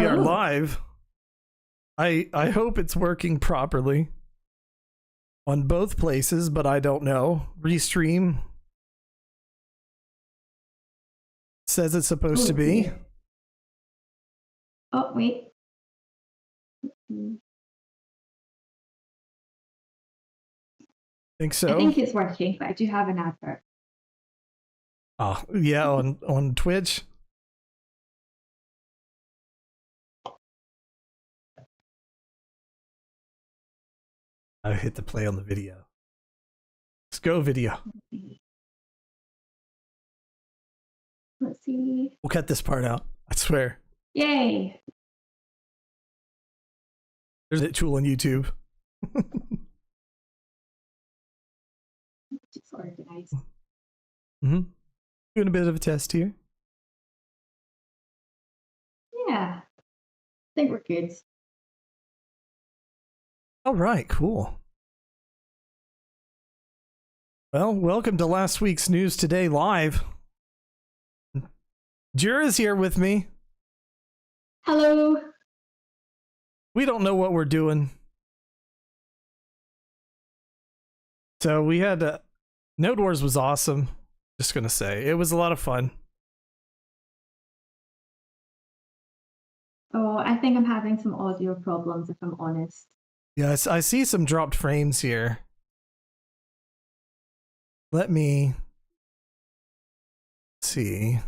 we are Hello. live. I hope it's working properly on both places, but I don't know. Restream says it's supposed to be. Dear. Oh, wait. Think so. I think it's working, but I do have an advert. Oh, yeah, on Twitch. I hit the play on the video. Let's go video. Let's see. We'll cut this part out. I swear. Yay! There's a tool on YouTube. Just organize. Doing a bit of a test here. Yeah. I think we're good. All right, cool. Well, welcome to last week's News Today Live. Diura's here with me. Hello. We don't know what we're doing. So we had Node Wars was awesome. Just gonna say it was a lot of fun. Oh, I think I'm having some audio problems, if I'm honest. Yes, I see some dropped frames here. Let me see.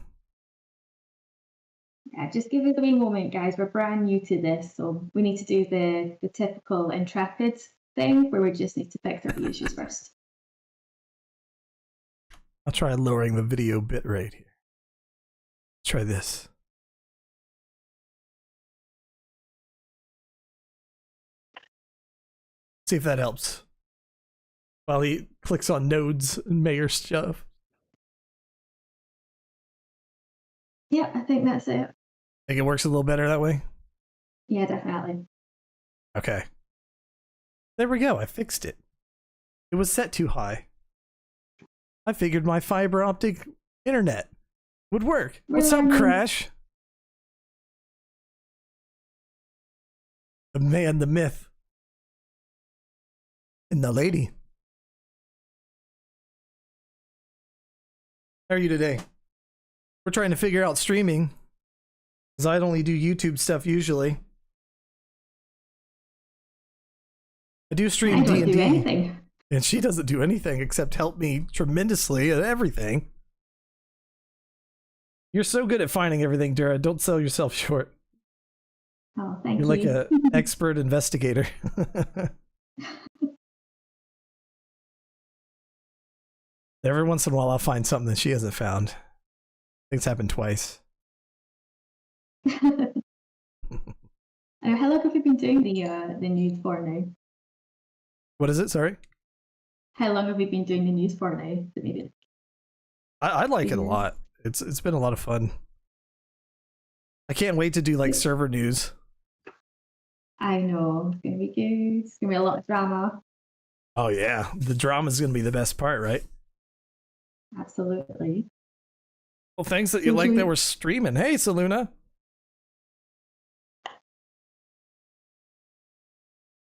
Yeah, just give us a wee moment, guys. We're brand new to this, so we need to do the typical Intrepid thing, where we just need to fix our issues first. I'll try lowering the video bitrate here. Try this. See if that helps. While he clicks on nodes and mayor stuff. Yeah, I think that's it. Think it works a little better that way? Yeah, definitely. Okay. There we go. I fixed it. It was set too high. I figured my fiber optic internet would work. What's up, Crash? The man, the myth, and the lady. How are you today? We're trying to figure out streaming, because I only do YouTube stuff usually. I do stream D&D. I don't do anything. And she doesn't do anything except help me tremendously at everything. You're so good at finding everything, Diura. Don't sell yourself short. Oh, thank You're you. like an expert investigator. Every once in a while, I'll find something that she hasn't found. I think it's happened twice. How long have you been doing the news for now? What is it? Sorry? How long have you been doing the news for now? Maybe. I like it a lot. It's been a lot of fun. I can't wait to do like server news. I know, it's gonna be good. It's gonna be a lot of drama. Oh yeah, the drama's gonna be the best part, right? Absolutely. Well, thanks that you like that we're streaming. Hey, Saluna.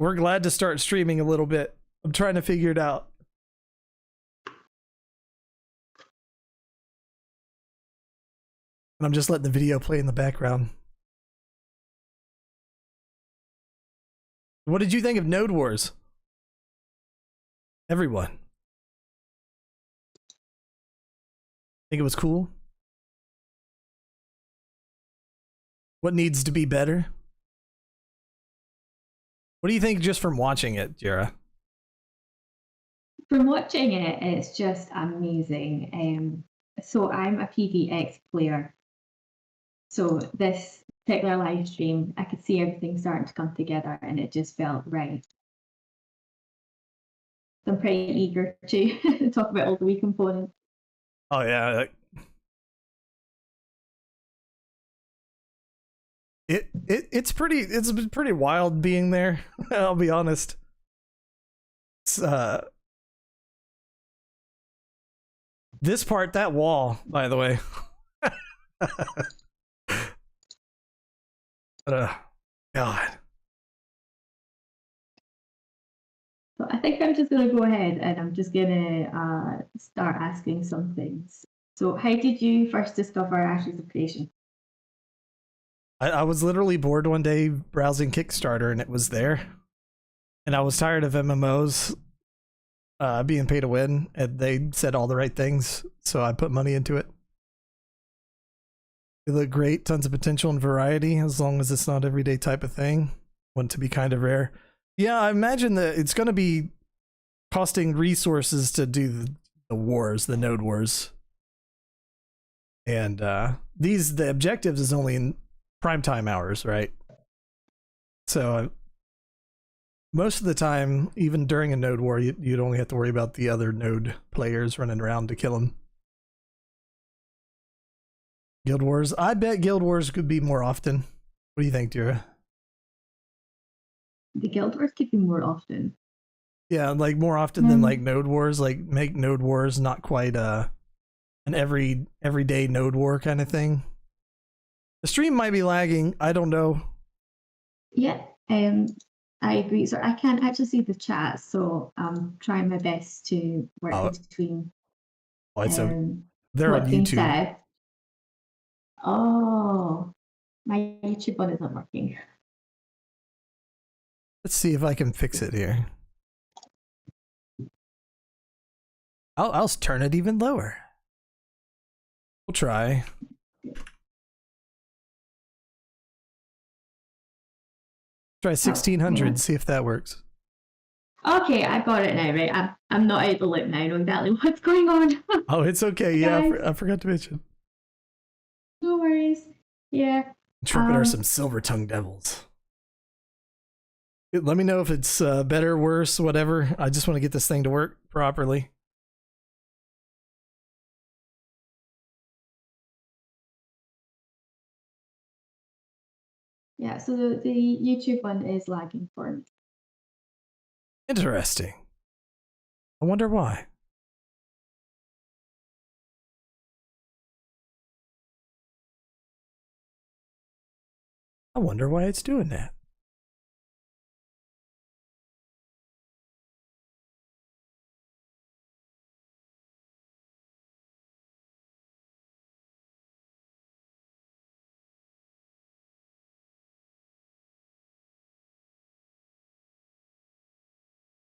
We're glad to start streaming a little bit. I'm trying to figure it out. And I'm just letting the video play in the background. What did you think of Node Wars? Everyone. Think it was cool? What needs to be better? What do you think just from watching it, Diura? From watching it, it's just amazing. So I'm a PvX player. So this particular live stream, I could see everything starting to come together, and it just felt right. So I'm pretty eager to talk about all the wee components. Oh yeah. It's been pretty wild being there. I'll be honest. It's this part, that wall, by the way. God. So I think I'm just going to go ahead and I'm just going to start asking some things. So how did you first discover Ashes of Creation? I was literally bored one day browsing Kickstarter and it was there. And I was tired of MMOs being pay to win, and they said all the right things, so I put money into it. They look great, tons of potential and variety, as long as it's not everyday type of thing. Want to be kind of rare. Yeah, I imagine that it's going to be costing resources to do the wars, the node wars. And the objectives is only in primetime hours, right? So most of the time, even during a node war, you'd only have to worry about the other node players running around to kill them. Guild Wars. I bet Guild Wars could be more often. What do you think, Diura? The Guild Wars could be more often. Yeah, like more often than like Node Wars. Like make Node Wars not quite an everyday Node War kind of thing. The stream might be lagging. I don't know. Yeah, I agree. So I can't actually see the chat, so I'm trying my best to work between they're on being YouTube. said. Oh, my YouTube one isn't working. Let's see if I can fix it here. I'll turn it even lower. We'll try. Try 1600. See if that works. Okay, I got it now. Right, I'm not out the loop now. I know exactly what's going on. Oh, it's okay. Yeah, I forgot to mention. No worries. Yeah. Intrepid are some silver tongue devils. Let me know if it's better, worse, whatever. I just want to get this thing to work properly. Yeah, so the YouTube one is lagging for me. Interesting. I wonder why. I wonder why it's doing that.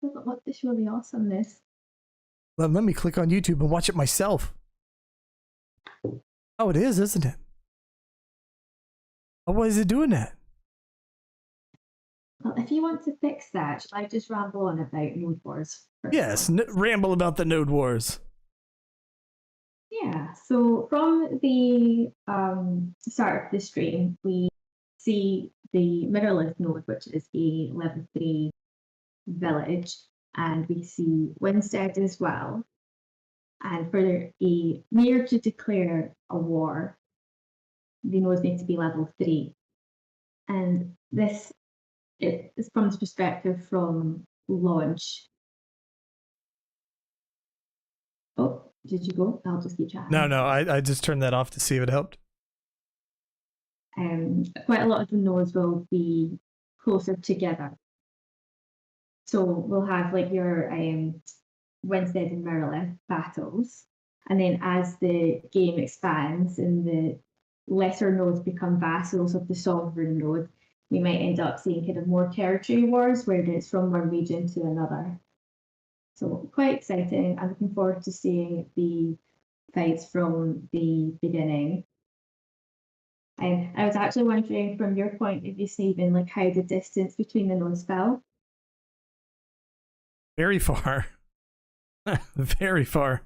Doesn't look this really awesomeness. Let me click on YouTube and watch it myself. Oh, it is, isn't it? Oh, why is it doing that? Well, if you want to fix that, should I just ramble on about Node Wars? Yes, ramble about the Node Wars. Yeah, so from the start of the stream, we see the Mirrorlith node, which is a level 3 village, and we see Winstead as well. And for a mayor to declare a war, the nodes need to be level 3. And this is from the perspective from launch. Oh, did you go? I'll just keep chatting. No, I just turned that off to see if it helped. Quite a lot of the nodes will be closer together. So we'll have like your Winstead and Mirrorlith battles. And then as the game expands and the lesser nodes become vassals of the sovereign node, we might end up seeing kind of more territory wars where it's from one region to another. So quite exciting. I'm looking forward to seeing the fights from the beginning. And I was actually wondering from your point of view, Stephen, like how the distance between the nodes fell. Very far. Very far.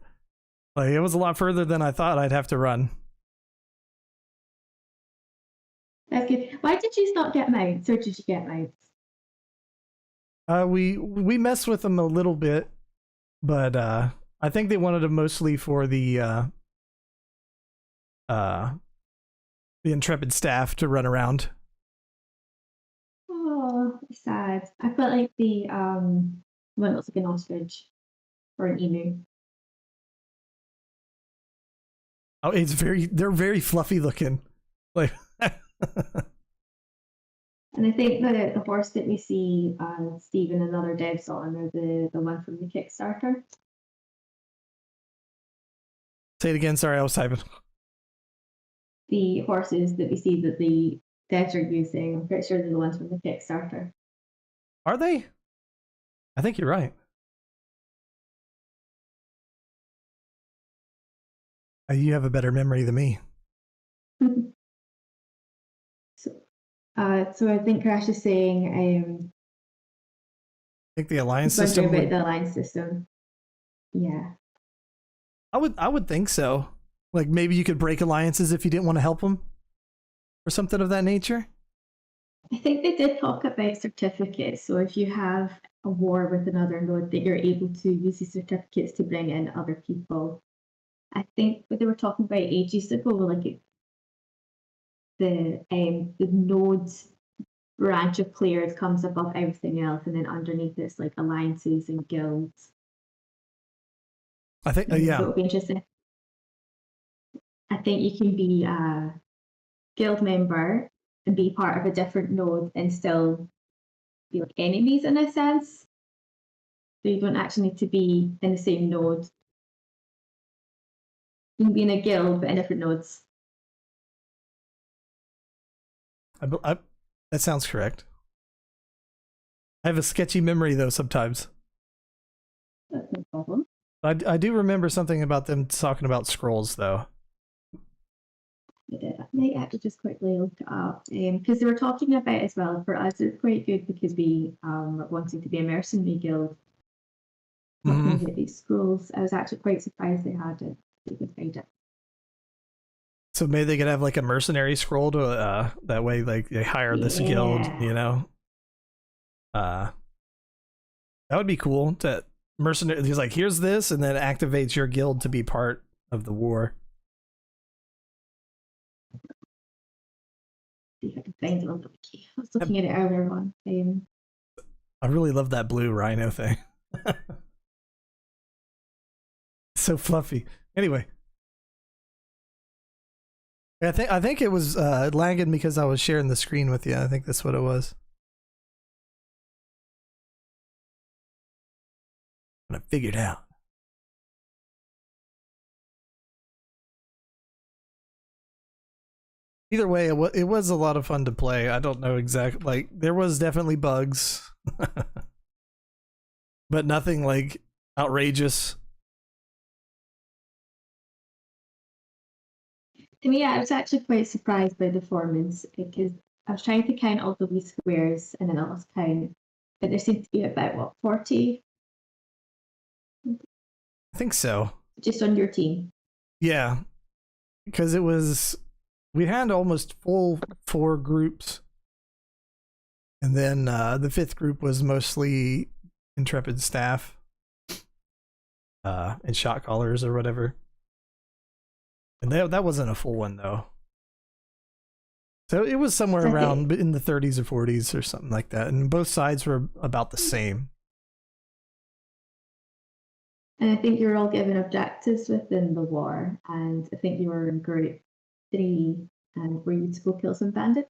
Like it was a lot further than I thought I'd have to run. That's good. Why did you not get mounts, or did you get mounts? We messed with them a little bit, but I think they wanted them mostly for the Intrepid staff to run around. Oh, sad. I felt like the one looks like an ostrich or an emu. Oh, they're very fluffy looking. Like And I think the horse that we see Steve and another devs on are the one from the Kickstarter. Say it again. Sorry, I was typing. The horses that we see that the devs are using, I'm pretty sure they're the ones from the Kickstarter. Are they? I think you're right. You have a better memory than me. So I think Crash is saying I think the alliance system about the alliance system. Yeah. I would think so. Like maybe you could break alliances if you didn't want to help them or something of that nature. I think they did talk about certificates. So if you have a war with another node, that you're able to use these certificates to bring in other people. I think what they were talking about ages ago, like the nodes branch of players comes above everything else, and then underneath it's like alliances and guilds. I think yeah. So it'll be interesting. I think you can be a guild member and be part of a different node and still be like enemies in a sense. So you don't actually need to be in the same node. You can be in a guild but in different nodes. That sounds correct. I have a sketchy memory though sometimes. That's no problem. I do remember something about them talking about scrolls though. I might have to just quickly look it up because they were talking about as well. For us, it's quite good because we are wanting to be a mercenary guild. Talking about these scrolls, I was actually quite surprised they had it. They could find it. So maybe they could have like a mercenary scroll to that way, like they hire this guild, you know. That would be cool. To mercenary, he's like, here's this, and then activates your guild to be part of the war. See if I can find it on the wiki. I was looking at it earlier on. I really love that blue rhino thing. So fluffy. Anyway. I think it was lagging because I was sharing the screen with you. I think that's what it was. I figured out. Either way, it was a lot of fun to play. I don't know exactly, like there was definitely bugs, but nothing like outrageous. To me, I was actually quite surprised by the performance because I was trying to count all the wee squares and then I lost count, but there seemed to be about what 40. I think so. Just on your team. Yeah, because we had almost full 4 groups, and then the 5th group was mostly intrepid staff and shot callers or whatever. And that wasn't a full one though. So it was somewhere around in the 30s or 40s or something like that, and both sides were about the same. And I think you're all given objectives within the war, and I think you were in group 3 and were you to go kill some bandits?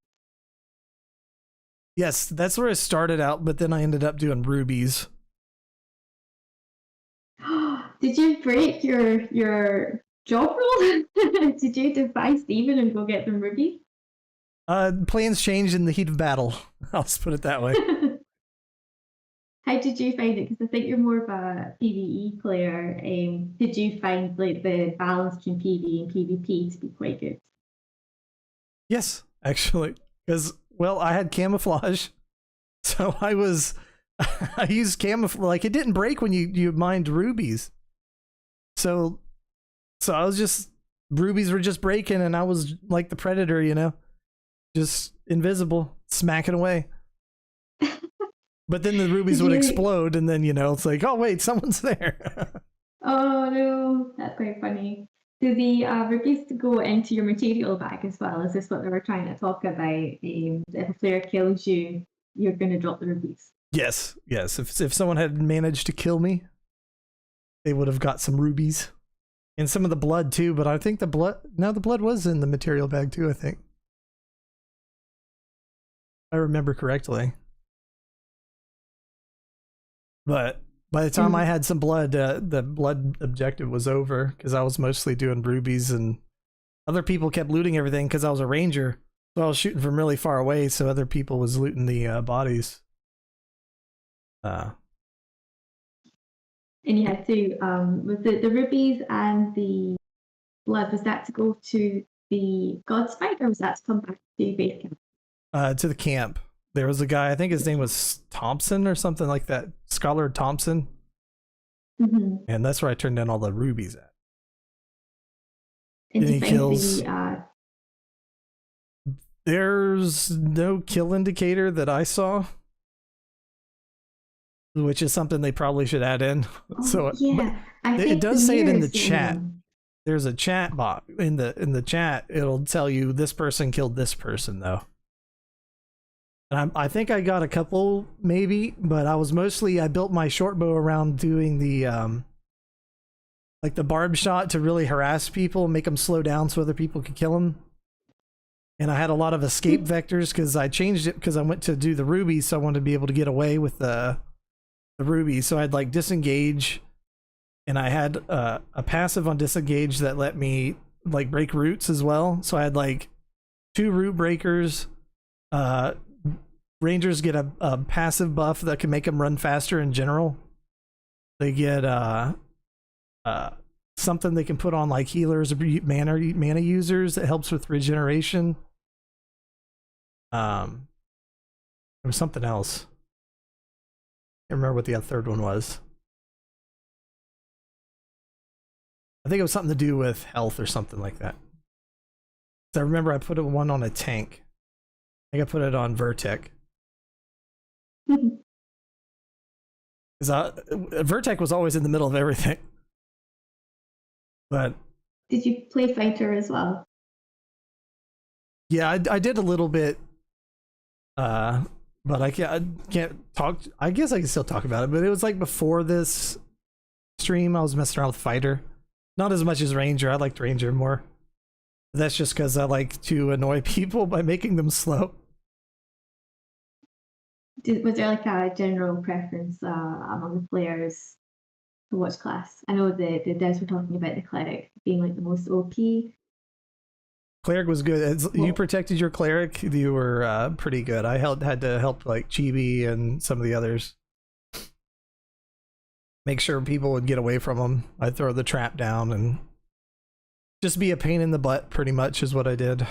Yes, that's where it started out, but then I ended up doing rubies. Did you break your job role? Did you defy Stephen and go get them rubies? Plans changed in the heat of battle. I'll just put it that way. How did you find it? Because I think you're more of a PvE player. Did you find like the balance between PvE and PvP to be quite good? Yes, actually, because well, I had camouflage, so I used camouflage. Like it didn't break when you mined rubies, so I was just rubies were just breaking, and I was like the predator, you know, just invisible, smacking away. But then the rubies would explode, and then, you know, it's like, oh, wait, someone's there. Oh, no. That's quite funny. Do the rubies go into your material bag as well? Is this what they were trying to talk about? If a player kills you, you're going to drop the rubies? Yes, yes. If someone had managed to kill me, they would have got some rubies. And some of the blood, too. But I think the blood was in the material bag, too, I think. I remember correctly. But by the time And I had some blood, the blood objective was over because I was mostly doing rubies, and other people kept looting everything because I was a ranger. So I was shooting from really far away, so other people was looting the bodies. and you had to with the rubies and the blood, was that to go to the god's fight, or was that to come back to base camp? To the camp. There was a guy, I think his name was Thompson or something like that, Scholar Thompson, Mm-hmm. and that's where I turned in all the rubies at. And Any to find kills? the There's no kill indicator that I saw, which is something they probably should add in. oh, yeah, I it think does say it in the is the only chat. one. There's a chat box in the chat. It'll tell you this person killed this person though. And I think I got a couple maybe, but I built my short bow around doing the like the barb shot to really harass people, make them slow down so other people could kill them. And I had a lot of escape vectors because I changed it because I went to do the ruby, so I wanted to be able to get away with the ruby. So I'd like disengage, and I had a passive on disengage that let me like break roots as well. So I had like 2 root breakers. Rangers get a passive buff that can make them run faster in general. They get something they can put on like healers or mana users that helps with regeneration. There was something else. I can't remember what the third one was. I think it was something to do with health or something like that. So I remember I put one on a tank. I think I put it on Vertec. Because Vertec was always in the middle of everything. But did you play fighter as well? Yeah, I did a little bit. But I can't talk. I guess I can still talk about it. But it was like before this stream, I was messing around with fighter. Not as much as ranger. I liked ranger more. That's just because I like to annoy people by making them slow. Was there like a general preference among the players to watch class? I know the devs were talking about the cleric being like the most OP. Cleric was good. You protected your cleric. You were pretty good. I had to help like Chibi and some of the others. Make sure people would get away from them. I'd throw the trap down and just be a pain in the butt, pretty much, is what I did.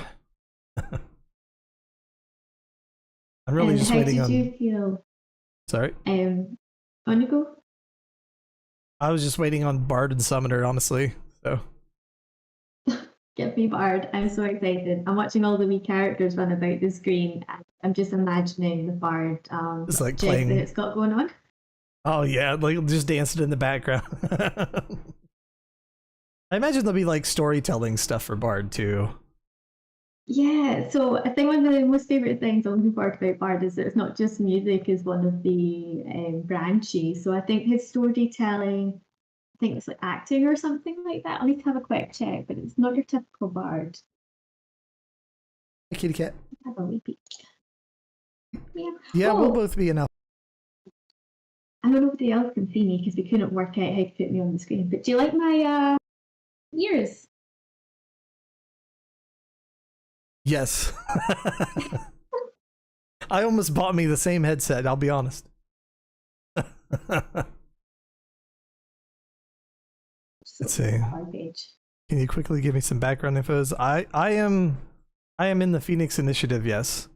I'm really just waiting on. How did you feel? Sorry. On you go. I was just waiting on Bard and Summoner, honestly. So. Give me Bard. I'm so excited. I'm watching all the wee characters run about the screen. And I'm just imagining the Bard it's like jig playing. that it's got going on. Oh yeah, like just dancing in the background. I imagine there'll be like storytelling stuff for Bard too. Yeah, so I think one of the most favorite things I'm looking forward about Bard is that it's not just music is one of the branches. So I think his storytelling, I think it's like acting or something like that. I'll need to have a quick check, but it's not your typical Bard. Hey, kitty cat. Have a wee peek. Yeah, we'll both be enough. I know nobody else can see me because we couldn't work out how to put me on the screen. But do you like my ears? Yes. I almost bought me the same headset, I'll be honest. Let's see. Can you quickly give me some background infos? I am in the Phoenix Initiative, yes.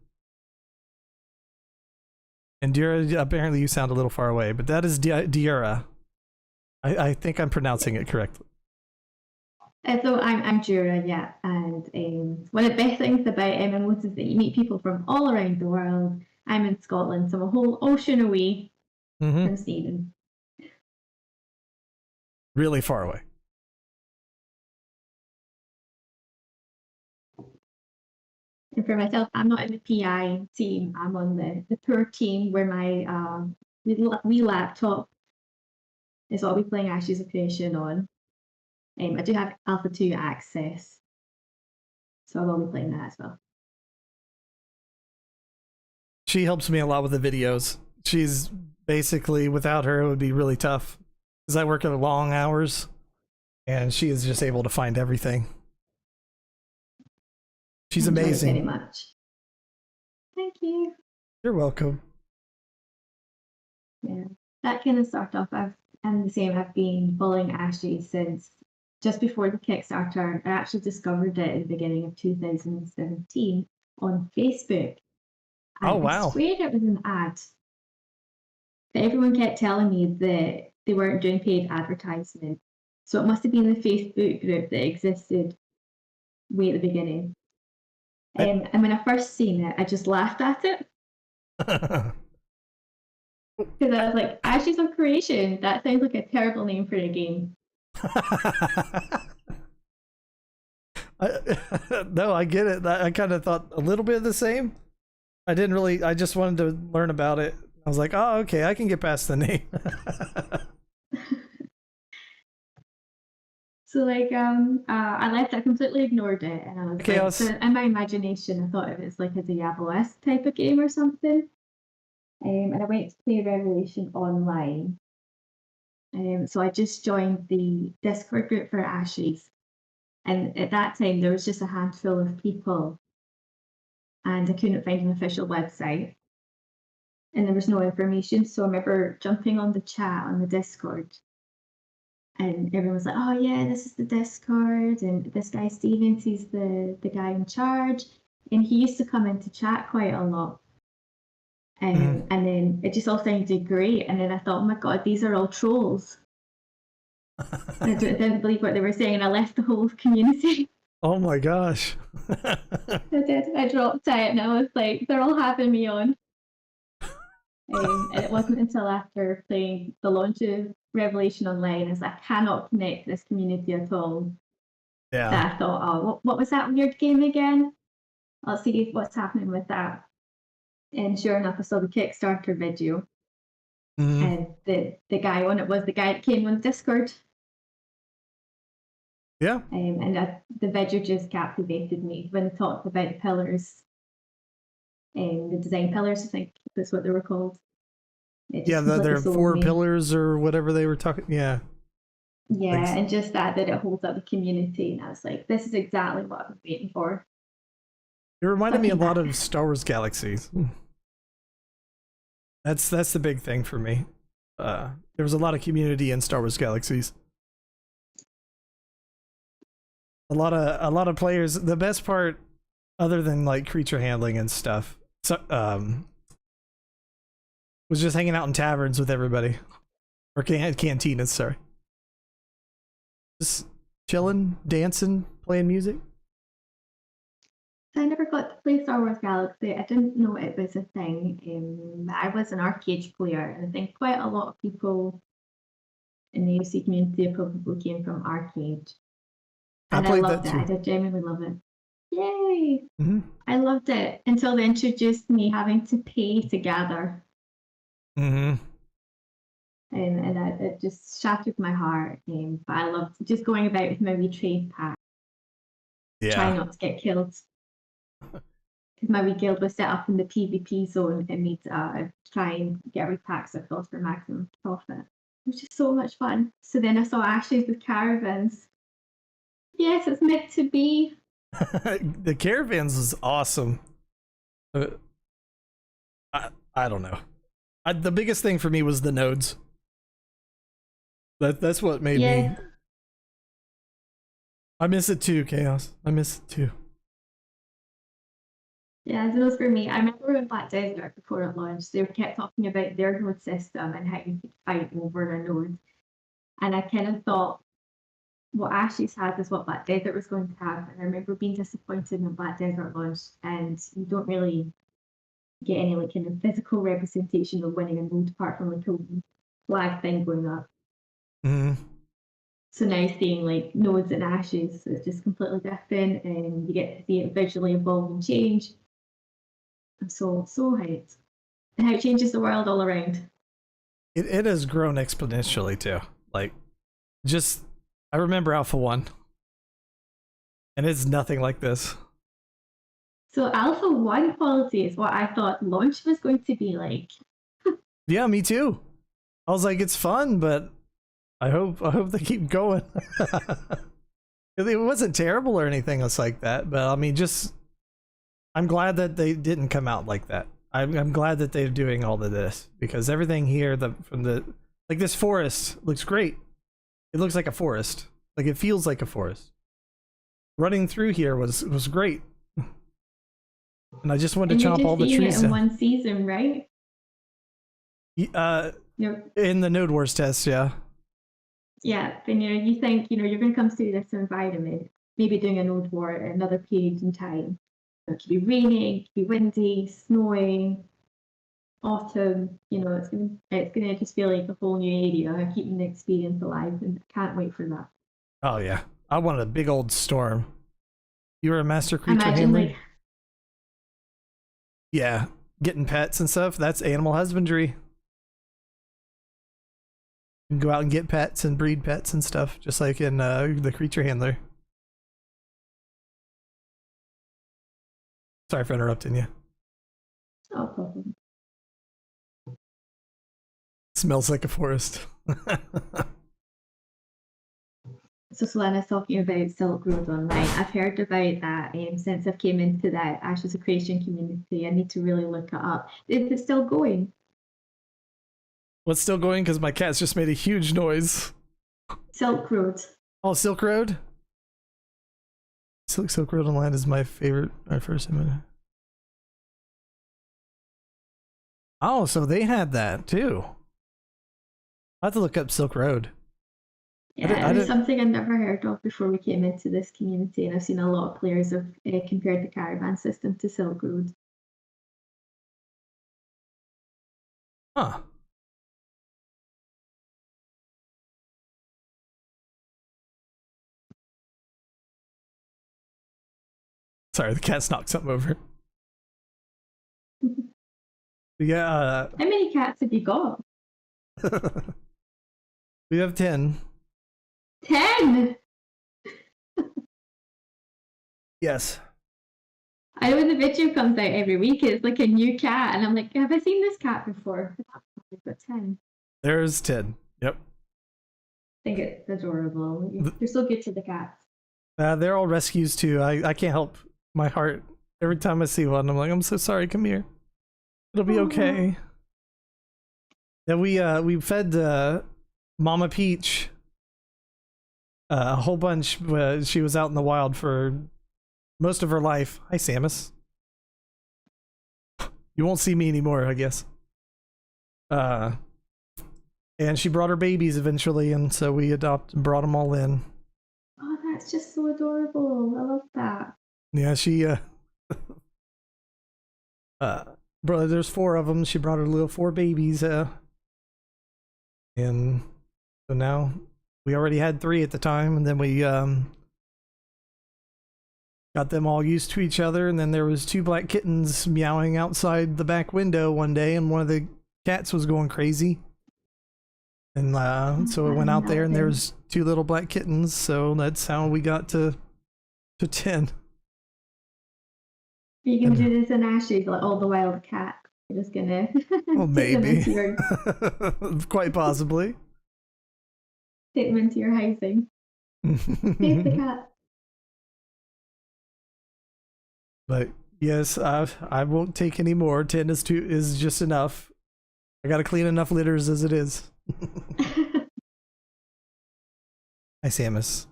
And Diura, apparently you sound a little far away, but that is Diura. I think I'm pronouncing it correctly. So I'm Diura, yeah, and one of the best things about MMOs is that you meet people from all around the world. I'm in Scotland, so I'm a whole ocean away from Sweden. Really far away. And for myself, I'm not in the PI team. I'm on the tour team where my wee laptop is what I'll be playing Ashes of Creation on. I do have Alpha 2 access, so I will be playing that as well. She helps me a lot with the videos. She's basically, without her, it would be really tough because I work at long hours, and she is just able to find everything. She's amazing. Very much. Thank you. You're welcome. Yeah, that kind of started off. I'm the same. I've been following Ashley since just before the Kickstarter. I actually discovered it at the beginning of 2017 on Facebook. And Oh, wow. I swear it was an ad. But everyone kept telling me that they weren't doing paid advertisement. So it must have been the Facebook group that existed way at the beginning. And when I first seen it, I just laughed at it. Because I was like, Ashes of Creation, that sounds like a terrible name for a game. No, I get it. I kind of thought a little bit of the same. I didn't really, I just wanted to learn about it. I was like, oh, okay, I can get past the name. So like I left, I completely ignored it, and I was like, so in my imagination I thought it was like a Diablo-esque type of game or something. And I went to play Revelation online. So I just joined the Discord group for Ashes. And at that time there was just a handful of people, and I couldn't find an official website. And there was no information. So I remember jumping on the chat on the Discord. And everyone was like, oh yeah, this is the Discord, and this guy Stevens, he's the guy in charge. And he used to come into chat quite a lot. And then it just all sounded great. And then I thought, oh my God, these are all trolls. I didn't believe what they were saying, and I left the whole community. Oh my gosh. I did. I dropped out, and I was like, they're all having me on. And it wasn't until after playing the launch of Revelation Online, as I cannot connect this community at all. Yeah. That I thought, oh, what was that weird game again? I'll see what's happening with that. And sure enough, I saw the Kickstarter video, and the guy on it was the guy that came on Discord. Yeah. And the video just captivated me when they talked about the pillars, and the design pillars. I think that's what they were called. Yeah, they're 4 pillars or whatever they were talking. Yeah. Yeah, like, and just that it holds up the community, and I was like, this is exactly what I've been waiting for. It reminded me a lot of Star Wars Galaxies. That's the big thing for me. There was a lot of community in Star Wars Galaxies. A lot of players. The best part, other than like creature handling and stuff, was just hanging out in taverns with everybody, or cantinas. Sorry, just chilling, dancing, playing music. I never got to play Star Wars Galaxy. I didn't know it was a thing. I was an arcade player, and I think quite a lot of people in the UC community probably came from arcade. And I loved it. I did genuinely love it. Yay! I loved it until they introduced me having to pay to gather. And it just shattered my heart. But I loved just going about with my wee trade pack. Yeah. Trying not to get killed. Because my wee guild was set up in the PvP zone, and we'd try and get repacks across for maximum profit. It was just so much fun. So then I saw Ashes with caravans. Yes, it's meant to be. The caravans is awesome. I don't know. The biggest thing for me was the nodes. That's what made me. I miss it too, Chaos. I miss it too. Yeah, it was for me. I remember when Black Desert, before it launched, they kept talking about their node system and how you could fight over a node. And I kind of thought what Ashes had is what Black Desert was going to have. And I remember being disappointed when Black Desert launched, and you don't really get any like kind of physical representation of winning a node apart from like a flag thing going up. So now seeing like nodes and Ashes is just completely different, and you get to see it visually evolve and change. I'm so hyped. And how it changes the world all around. It has grown exponentially too. Like, just I remember Alpha 1, and it's nothing like this. So Alpha 1 quality is what I thought launch was going to be like. Yeah, me too. I was like, it's fun, but I hope they keep going. It wasn't terrible or anything else like that, but I mean, just I'm glad that they didn't come out like that. I'm glad that they're doing all of this because everything here, like this forest looks great. It looks like a forest. Like it feels like a forest. Running through here was great. And I just wanted to chop all the trees in down. one season, right? Yep. In the Node Wars test, yeah. Yeah, then you think you're going to come through this environment, maybe doing a node war at another period in time. It could be raining, it could be windy, snowing, autumn. It's gonna just feel like a whole new area, keeping the experience alive, and I can't wait for that. Oh yeah, I wanted a big old storm. You were a master creature handler. Yeah, getting pets and stuff. That's animal husbandry. You can go out and get pets and breed pets and stuff, just like in the creature handler. Sorry for interrupting you. No problem. Smells like a forest. So Selena's talking about Silk Road Online. I've heard about that since I've came into that Ashes of Creation community. I need to really look it up. Is it still going? What's still going? Because my cat's just made a huge noise. Silk Road. Oh, Silk Road? Silk Road Online is my favorite. My first image. Oh, so they had that too. I have to look up Silk Road. Yeah, it was something I'd never heard of before we came into this community, and I've seen a lot of players have compared the caravan system to Silk Road. Huh. Sorry, the cat knocked something over. Yeah. How many cats have you got? We have 10. 10? Yes. I know when the video comes out every week, it's like a new cat, and I'm like, have I seen this cat before? I've got 10. There's 10. Yep. I think it's adorable. You're so good to the cats. They're all rescues too. I can't help my heart. Every time I see one, I'm like, I'm so sorry, come here. It'll be okay. Then we fed Mama Peach a whole bunch. She was out in the wild for most of her life. Hi, Samus. You won't see me anymore, I guess. And she brought her babies eventually, and so we brought them all in. Oh, that's just so adorable. I love that. Yeah, she bro, there's 4 of them. She brought her little 4 babies, and so now we already had 3 at the time, and then we got them all used to each other, and then there was 2 black kittens meowing outside the back window one day, and one of the cats was going crazy, and so it went out there, and there was 2 little black kittens, so that's how we got to 10. You can do this in Ashes, like all the wild cats. You're just gonna well, maybe. Quite possibly. Take them into your housing. Save the cat. But yes, I won't take any more. 10 is just enough. I gotta clean enough litters as it is. Hi, Samus.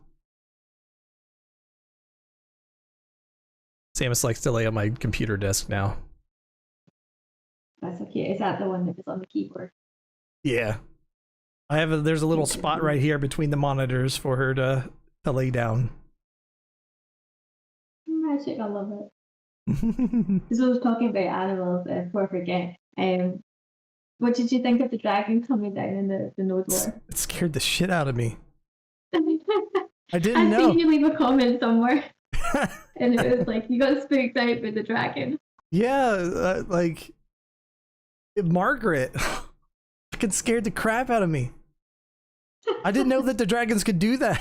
Samus likes to lay on my computer desk now. That's okay. Is that the one that was on the keyboard? Yeah. There's a little spot right here between the monitors for her to lay down. Magic, I love it. Because I was talking about animals before I forget. What did you think of the dragon coming down in the node war? It scared the shit out of me. I didn't know. I think you leave a comment somewhere. And it was like, you got spooked out with the dragon. Yeah, like Margaret fucking scared the crap out of me. I didn't know that the dragons could do that.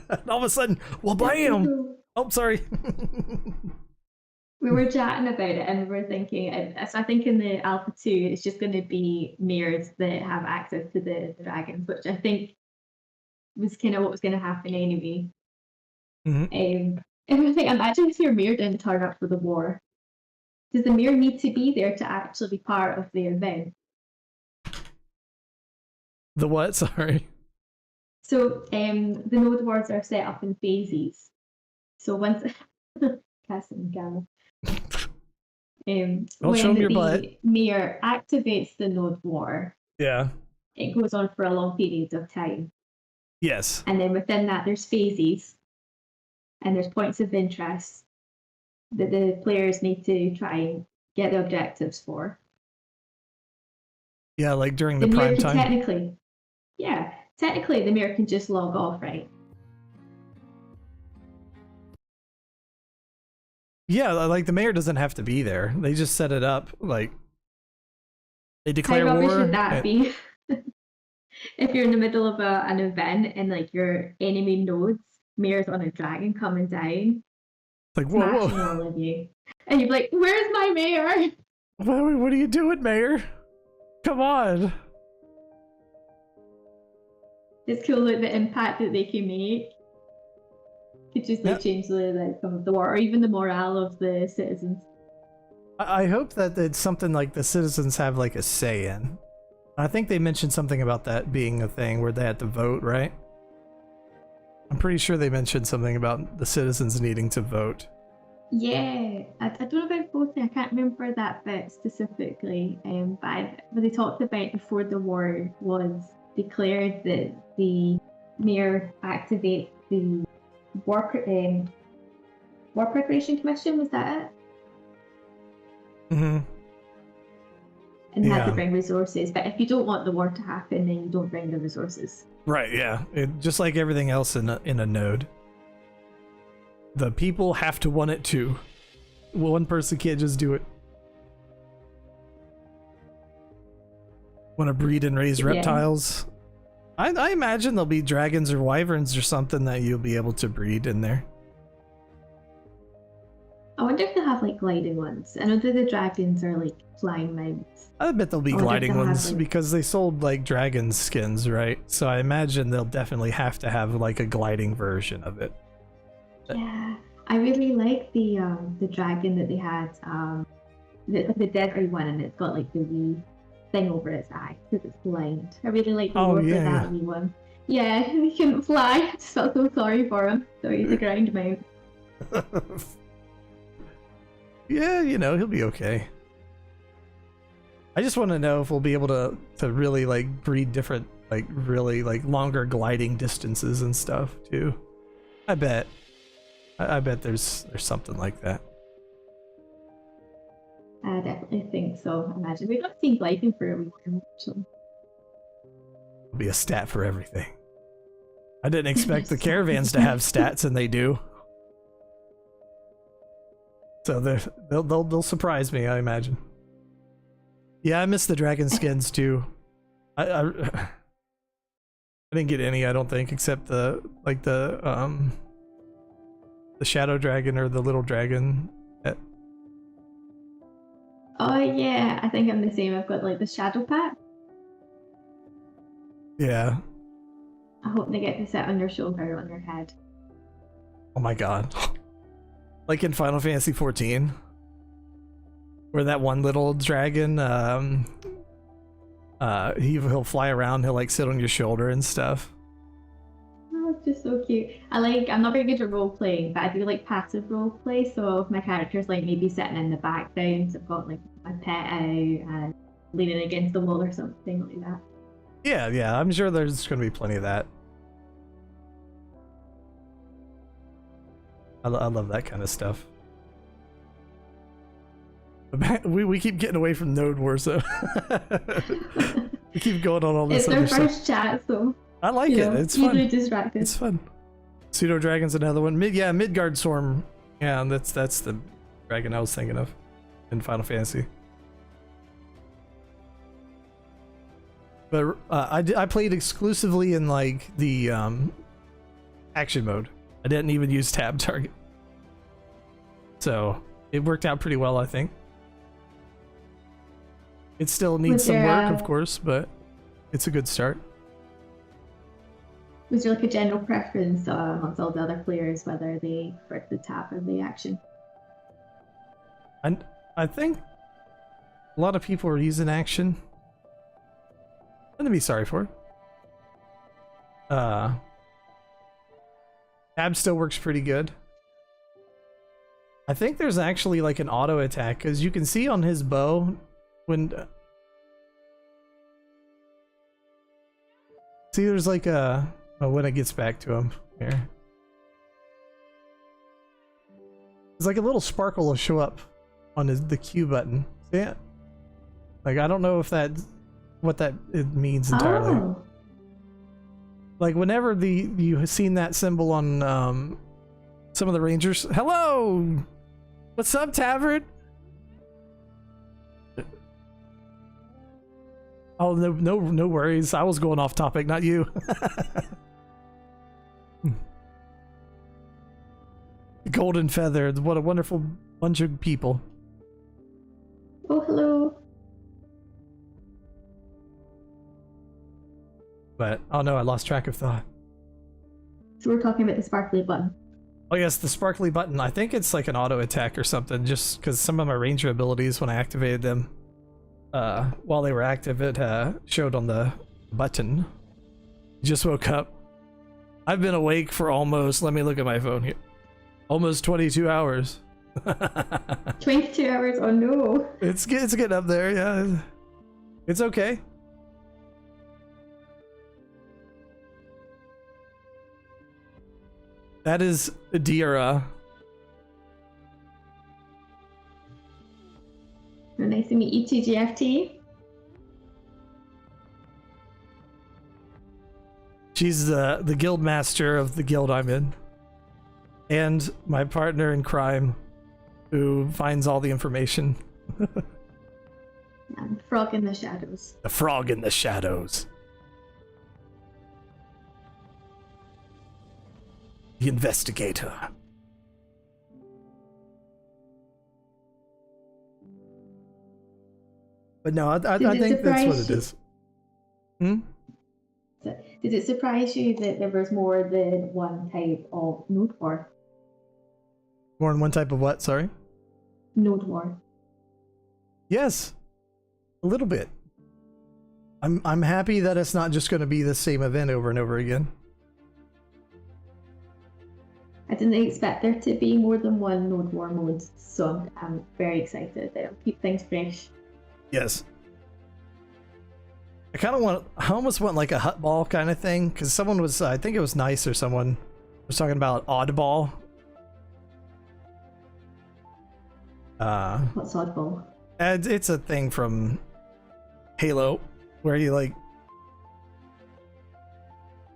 And all of a sudden, well, bam! Oh, sorry. we were chatting about it and we were thinking, so I think in the Alpha 2, it's just going to be mirrors that have access to the dragons, which I think was kind of what was going to happen anyway. Mm-hmm. And I think, imagine if your mirror didn't turn up for the war. Does the mirror need to be there to actually be part of the event? The what? Sorry. So the node wards are set up in phases. So once casting gamma. Don't show When me your the butt. mirror activates the node war, Yeah. it goes on for a long period of time. Yes. And then within that, there's phases and there's points of interest that the players need to try and get the objectives for. Yeah, like during The the mirror prime can time. technically the mirror can just log off, right? Yeah, like the mayor doesn't have to be there. They just set it up. Like they declare How rubbish war. would that be? If you're in the middle of an event and like your enemy nodes, mayor's on a dragon coming down, Like whoa, smashing all of you, and you're like, "Where's my mayor?" What are you doing, mayor? Come on. It's cool, like the impact that they can make. Could just like change the outcome of the war, or even the morale of the citizens. I hope that it's something like the citizens have like a say in. I think they mentioned something about that being a thing where they had to vote, right? I'm pretty sure they mentioned something about the citizens needing to vote. Yeah, I don't know about voting. I can't remember that bit specifically. But what they talked about before the war was declared that the mayor activate the war preparation commission. Was that it? Mm-hmm. And had to bring resources. But if you don't want the war to happen, then you don't bring the resources. Right. Yeah. Just like everything else in a node. The people have to want it too. One person can't just do it. Want to breed and raise reptiles? I imagine there'll be dragons or wyverns or something that you'll be able to breed in there. I wonder if they have like gliding ones. I know that the dragons are like flying mounts. I bet there'll be gliding ones because they sold like dragon skins, right? So I imagine they'll definitely have to have like a gliding version of it. Yeah, I really like the dragon that they had, the deadly one, and it's got like the wee thing over its eye because it's blind. I really like the lore for that wee one. Yeah, he couldn't fly. I just felt so sorry for him. So he's a ground mount. Yeah, you know, he'll be okay. I just want to know if we'll be able to really like breed different, like really like longer gliding distances and stuff too. I bet there's something like that. I definitely think so. Imagine we've not seen gliding for a week. Actually. There'll be a stat for everything. I didn't expect the caravans to have stats, and they do. So they'll surprise me, I imagine. Yeah, I miss the dragon skins too. I didn't get any, I don't think, except the shadow dragon or the little dragon. Oh yeah, I think I'm the same. I've got like the shadow pack. Yeah. I hope they get to sit on your shoulder or on your head. Oh my god. Like in Final Fantasy 14, where that one little dragon, he'll fly around, he'll like sit on your shoulder and stuff. Oh, it's just so cute. I'm not very good at role playing, but I do like passive role play. So my character's like maybe sitting in the background, so I've got like my pet out and leaning against the wall or something like that. Yeah, I'm sure there's gonna be plenty of that. I love that kind of stuff. We keep getting away from Node Wars, so we keep going on all this other stuff. It's our first chat, so I like it. It's fun. Distracted. It's fun. Pseudo Dragon's another one. Midgard Storm. Yeah, that's the dragon I was thinking of in Final Fantasy. But I played exclusively in like the action mode. I didn't even use tab target. So it worked out pretty well, I think. It still needs Was some there work, a- of course, but it's a good start. Was there like a general preference amongst all the other players whether they preferred the tap or the action? And I think a lot of people are using action. Nothing to be sorry for. Tab still works pretty good. I think there's actually like an auto attack because you can see on his bow when see there's like a when it gets back to him here. There's like a little sparkle will show up on the Q button. See it? Like I don't know if that what that it means entirely. Oh. Like whenever you have seen that symbol on some of the Rangers. Hello, what's up, Tavern? Oh no worries. I was going off topic, not you. Golden Feather. What a wonderful bunch of people. Oh, hello. But oh no, I lost track of thought. So we're talking about the sparkly button. Oh yes, the sparkly button. I think it's like an auto attack or something, just because some of my ranger abilities, when I activated them, while they were active, it showed on the button. Just woke up. I've been awake for almost, let me look at my phone here, almost 22 hours. 22 hours? Oh no. It's getting up there, yeah. It's okay. That is Diura. Oh, nice to meet you, TGFT. She's the guild master of the guild I'm in. And my partner in crime who finds all the information. And Frog in the Shadows. The frog in the shadows. The investigator. But no, I think that's what it is. Hmm? Did it surprise you that there was more than one type of node war? More than one type of what? Sorry? Node war. Yes. A little bit. I'm happy that it's not just going to be the same event over and over again. I didn't expect there to be more than one node war mode, so I'm very excited. It'll keep things fresh. Yes. I almost want like a hut ball kind of thing, because someone was, I think it was Nice or someone was talking about oddball. What's oddball? It's a thing from Halo where you like,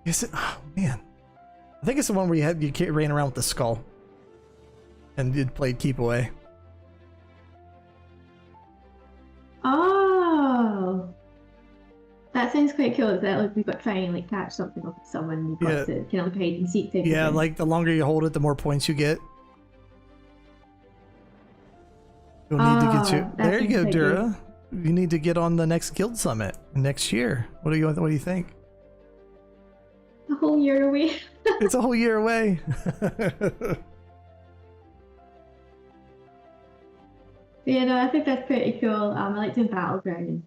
is it? Oh man, I think it's the one where you ran around with the skull and you played keep away. Oh, that sounds quite cool. That like we've got to try and like catch something off of someone. You've got to kind of like hide and seek type. Yeah, of thing. like the longer you hold it, the more points you get. You'll need to get you. There you go, Dura. You need to get on the next guild summit next year. What do you think? A whole year away. It's a whole year away. Yeah, no, I think that's pretty cool. I like doing Battlegrounds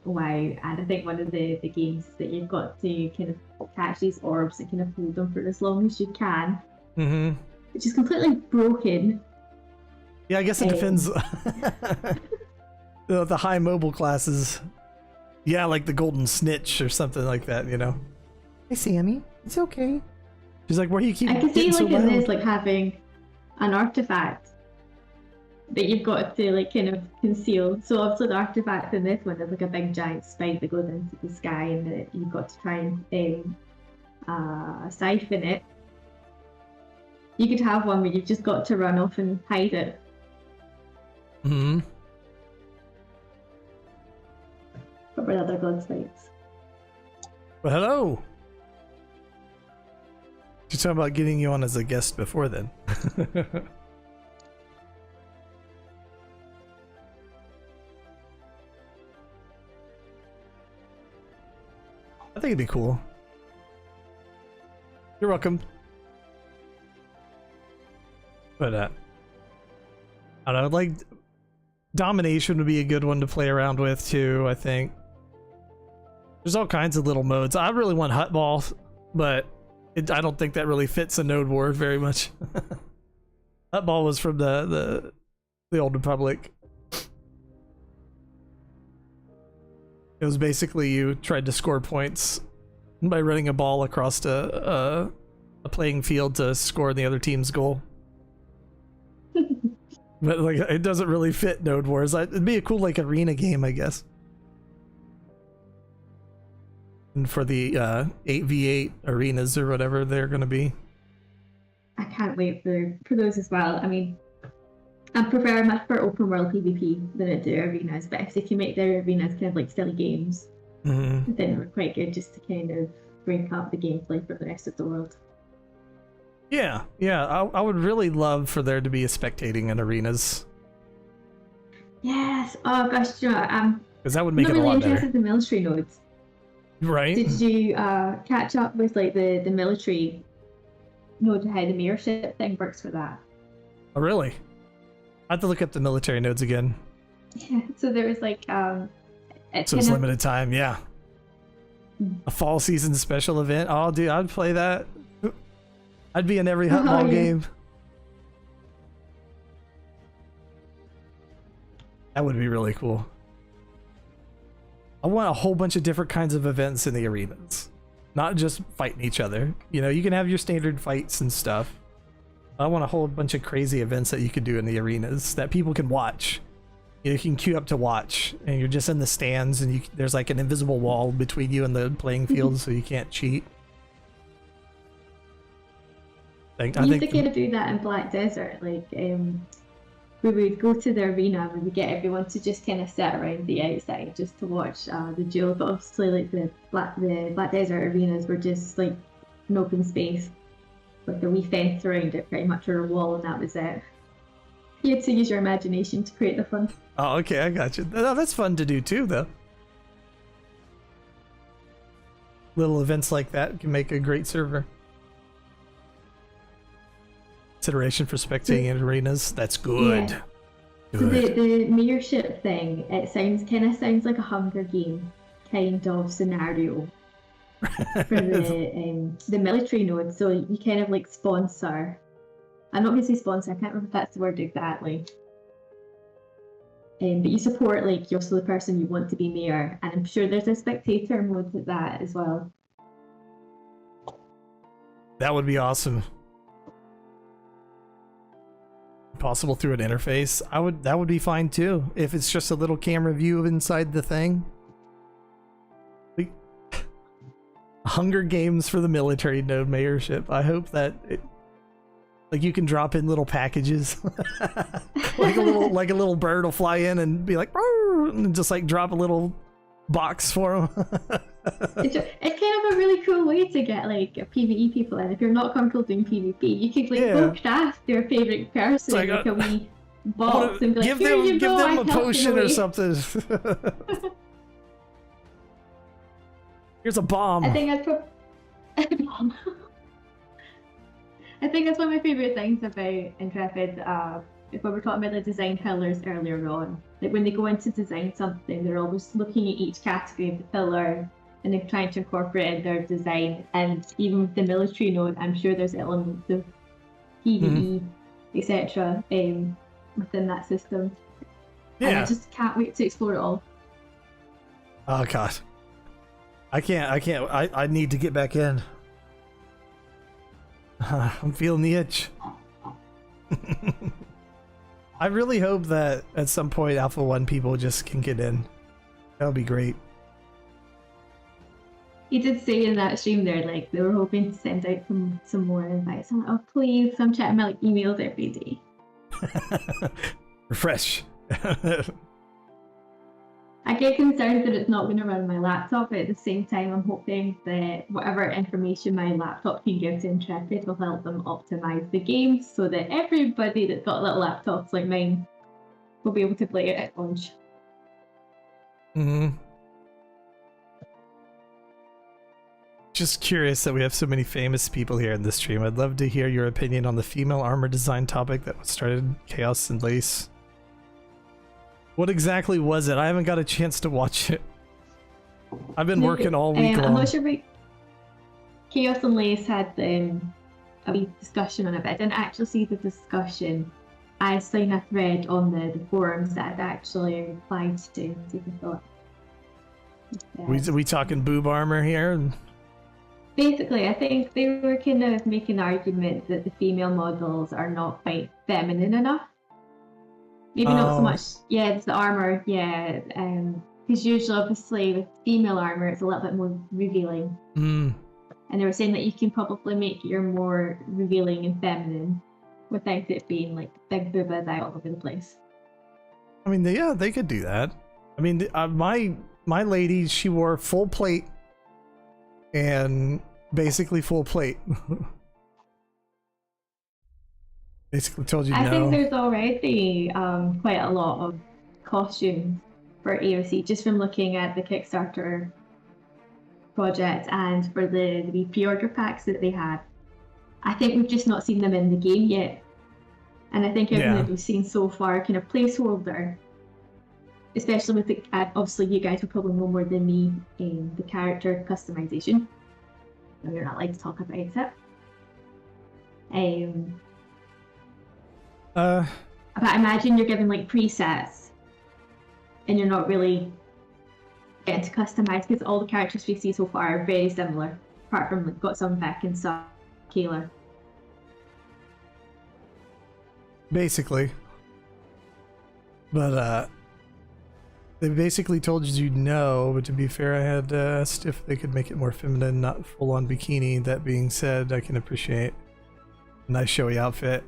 WoW, and I think one of the games that you've got to kind of catch these orbs and kind of hold them for as long as you can, which is completely broken. Yeah, I guess it depends. The high mobile classes. Yeah, like the Golden Snitch or something like that, you know. Hey, Sammy, it's okay. She's like, where do you keep I can see getting so like in loud? this, like having an artifact that you've got to like kind of conceal. So obviously the artifact in this one is like a big giant spike that goes into the sky, and that you've got to try and siphon it. You could have one where you've just got to run off and hide it. But with other god spikes. Well, hello. She's talking about getting you on as a guest before then. I think it'd be cool. You're welcome. But I don't know, like domination would be a good one to play around with too, I think. There's all kinds of little modes. I really want hut ball, but I don't think that really fits a node war very much. Hut ball was from the old Republic. It was basically you tried to score points by running a ball across a playing field to score the other team's goal. But like, it doesn't really fit Node Wars. It'd be a cool like arena game, I guess. And for the 8v8 arenas or whatever they're gonna be. I can't wait for those as well. I mean, I prefer much for open world PvP than I do arenas, but if they can make their arenas kind of like silly games, then they're quite good just to kind of break up the gameplay for the rest of the world. Yeah, I would really love for there to be a spectating in arenas. Yes. Oh gosh, you know, because that would make I'm it a not really lot better. interested in the military nodes. Right. Did you catch up with like the military node, how the mayorship thing works for that? Oh, really? I have to look up the military nodes again. Yeah. So there was like so it's limited time, yeah. A fall season special event. Oh, dude, I'd play that. I'd be in every hut ball game. That would be really cool. I want a whole bunch of different kinds of events in the arenas. Not just fighting each other. You know, you can have your standard fights and stuff. I want a whole bunch of crazy events that you could do in the arenas that people can watch. You can queue up to watch, and you're just in the stands, and there's like an invisible wall between you and the playing field, so you can't cheat. We used to kind of do that in Black Desert. Like, we would go to the arena, we would get everyone to just kind of sit around the outside just to watch the duel. But obviously, like the Black Desert arenas were just like an open space with a wee fence around it, pretty much, or a wall, and that was it. You had to use your imagination to create the fun. Oh, okay, I got you. That's fun to do too, though. Little events like that can make a great server. Consideration for spectating in arenas. That's good. Yeah. Good. So the mayorship thing, it sounds like a Hunger Game kind of scenario for the military node. So you kind of like sponsor. I'm not going to say sponsor. I can't remember if that's the word exactly. But you support like you're also the person you want to be mayor, and I'm sure there's a spectator mode to that as well. That would be awesome. Possible through an interface. That would be fine too, if it's just a little camera view of inside the thing. Like, Hunger Games for the military node mayorship. I hope that like you can drop in little packages. like a little bird will fly in and be like, and just like drop a little box for them. It's kind of a really cool way to get like PvE people in. If you're not comfortable doing PvP, you could like go craft your favorite person like a wee box and be like, give them a potion or something. Here's a bomb. I think that's one of my favorite things about Intrepid. If we were talking about the design pillars earlier on, like when they go in to design something, they're always looking at each category of the pillar and they're trying to incorporate in their design. And even with the military node, I'm sure there's elements of PvE, etc. Within that system. Yeah. And I just can't wait to explore it all. Oh god. I can't. I need to get back in. I'm feeling the itch. I really hope that at some point Alpha 1 people just can get in. That would be great. He did say in that stream there, like, they were hoping to send out some more invites. I'm like, oh, please. So I'm checking my like, emails every day. Refresh. I get concerned that it's not going to run my laptop, but at the same time, I'm hoping that whatever information my laptop can give to Intrepid will help them optimize the game so that everybody that's got little laptops like mine will be able to play it at launch. just curious that we have so many famous people here in this stream. I'd love to hear your opinion on the female armor design topic that started Chaos and Lace. What exactly was it? I haven't got a chance to watch it. I've been working all week long. I'm not sure about Chaos and Lace had a wee discussion on it, but I didn't actually see the discussion. I seen a thread on the forums that I'd actually replied to. See if I thought. We talking boob armor here? Basically, I think they were kind of making an argument that the female models are not quite feminine enough. Maybe not so much. Yeah, it's the armor. Yeah, because usually, obviously, with female armor, it's a little bit more revealing. Mm. And they were saying that you can probably make your more revealing and feminine without it being like big boobas out all over the place. I mean, yeah, they could do that. I mean, my lady, she wore full plate and basically full plate. Basically told you no. I think there's already quite a lot of costumes for AOC just from looking at the Kickstarter project and for the pre-order packs that they had. I think we've just not seen them in the game yet. And I think everything that we've seen so far kind of placeholder, especially with the, obviously you guys will probably know more than me in the character customization. We're not allowed to talk about it. But I imagine you're given like presets and you're not really getting to customize because all the characters we see so far are very similar, apart from like, got some Vic and some Kayla. Basically. But they basically told you no, but to be fair, I had asked if they could make it more feminine, not full on bikini. That being said, I can appreciate a nice showy outfit.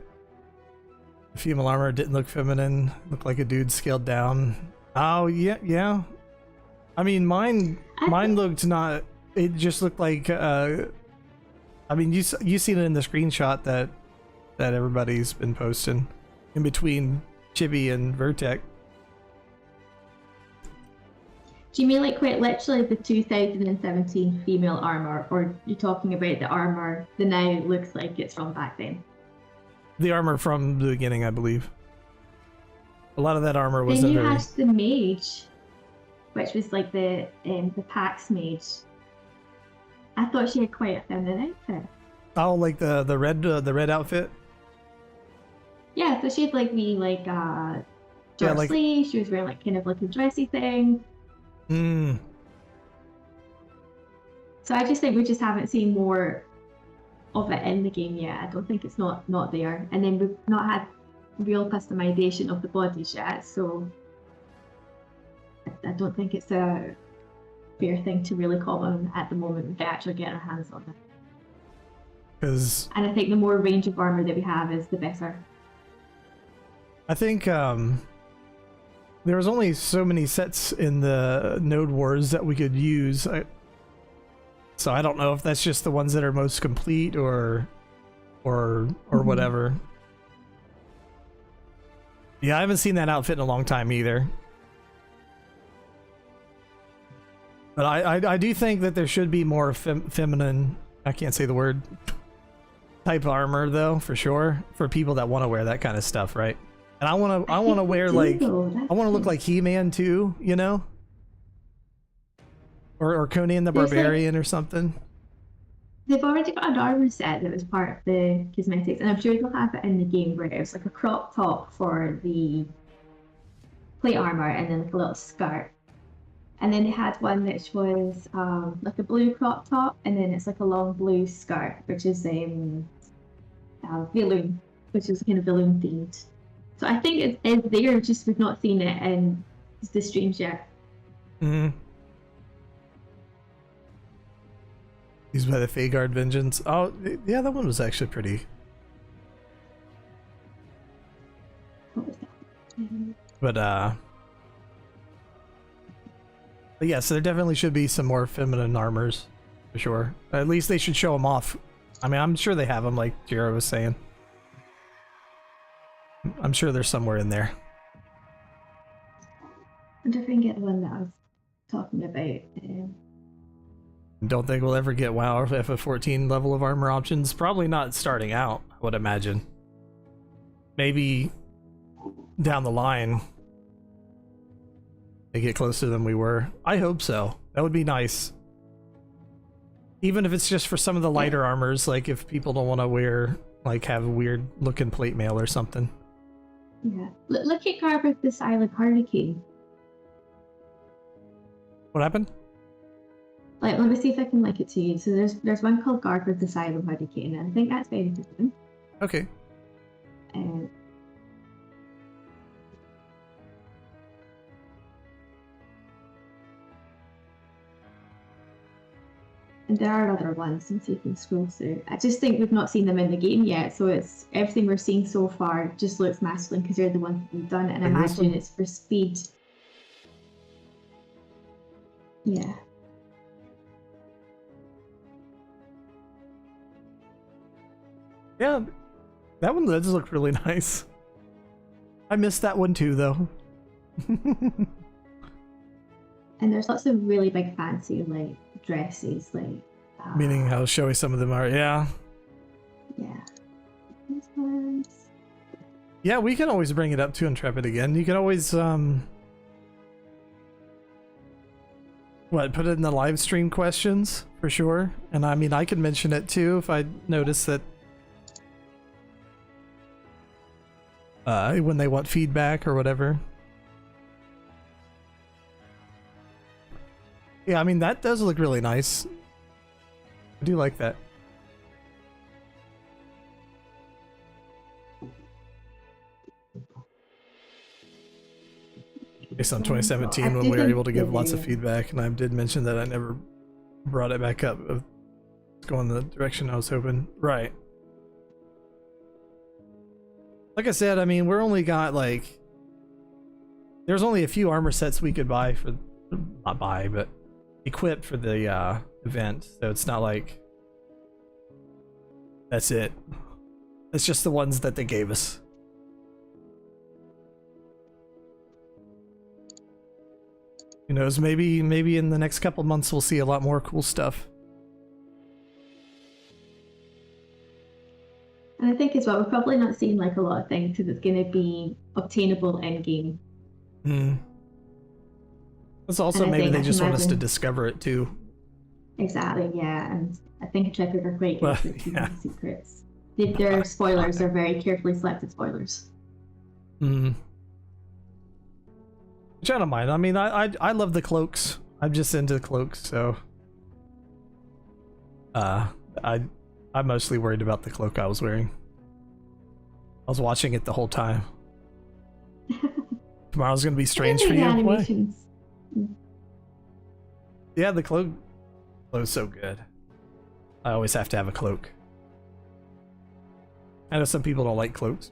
The female armor didn't look feminine, looked like a dude scaled down. Oh yeah. I mean, mine looked not. It just looked like. I mean, you seen it in the screenshot that everybody's been posting in between Chibi and Vertex. Do you mean like quite literally the 2017 female armor, or you're talking about the armor that now looks like it's from back then? The armor from the beginning, I believe. A lot of that armor wasn't very... Then you very... had the mage, which was like the Pax mage. I thought she had quite a feminine outfit. Oh, like the red outfit? Yeah, so she had like short sleeves. She was wearing like kind of like a dressy thing. Hmm. So I just think we just haven't seen more of it in the game yet. I don't think it's not there. And then we've not had real customization of the bodies yet, so I don't think it's a fair thing to really comment on at the moment without actually getting our hands on it. And I think the more range of armor that we have is the better. I think there was only so many sets in the Node Wars that we could use. So I don't know if that's just the ones that are most complete or whatever. Yeah, I haven't seen that outfit in a long time either. But I do think that there should be more feminine, I can't say the word, type armor though, for sure, for people that want to wear that kind of stuff, right? And I want to wear like, I want to look like He-Man too, you know? Or Conan the Barbarian or something. They've already got an armor set that was part of the cosmetics, and I'm sure they'll have it in the game where it was like a crop top for the plate armor and then like a little skirt. And then they had one which was like a blue crop top, and then it's like a long blue skirt, which is Veloon, which is kind of Veloon themed. So I think it is there, just we've not seen it in the streams yet. Mm-hmm. Used by the Fagard Vengeance. Oh, yeah, that one was actually pretty. But yeah, so there definitely should be some more feminine armors, for sure. At least they should show them off. I mean, I'm sure they have them, like Jira was saying. I'm sure they're somewhere in there. I wonder if I can get the one that I was talking about. Don't think we'll ever get WoW FF14 level of armor options. Probably not starting out, I would imagine. Maybe down the line they get closer than we were. I hope so. That would be nice. Even if it's just for some of the lighter armors, like if people don't want to wear, like, have a weird looking plate mail or something. Yeah. Look at Garber's the Silent Hurricane. What happened? Like, let me see if I can link it to you. So there's one called Garber's the Silent Hurricane, and I think that's very different. Okay. And there are other ones, and see if you can scroll through. I just think we've not seen them in the game yet, so it's everything we're seeing so far just looks masculine because they're the ones that we've done, and I imagine it's for speed. Yeah. Yeah, that one does look really nice. I missed that one too, though. And there's lots of really big fancy, like, dresses, like... Meaning how showy some of them are, yeah. Yeah. These ones. Yeah, we can always bring it up to Intrepid again. You can always, put it in the live stream questions, for sure. And I mean, I can mention it too if I notice that when they want feedback or whatever. Yeah, I mean, that does look really nice. I do like that. Based on 2017 when we were able to give lots of feedback, and I did mention that I never brought it back up of going the direction I was hoping. Right. Like I said, I mean, we're only got like... There's only a few armor sets we could buy for... Not buy, but equip for the event, so it's not like... That's it. It's just the ones that they gave us. Who knows, maybe in the next couple months we'll see a lot more cool stuff. And I think as well, we're probably not seeing like a lot of things because it's going to be obtainable in game. Hmm. That's also maybe they just want us to discover it too. Exactly, yeah. And I think Intrepid are great Well, with keeping the secrets. Their spoilers are very carefully selected spoilers. Hmm. Which I don't mind. I mean, I love the cloaks. I'm just into the cloaks, so I'm mostly worried about the cloak I was wearing. I was watching it the whole time. Tomorrow's gonna be strange for you. Animations. Yeah, the cloak is so good. I always have to have a cloak. I know some people don't like cloaks.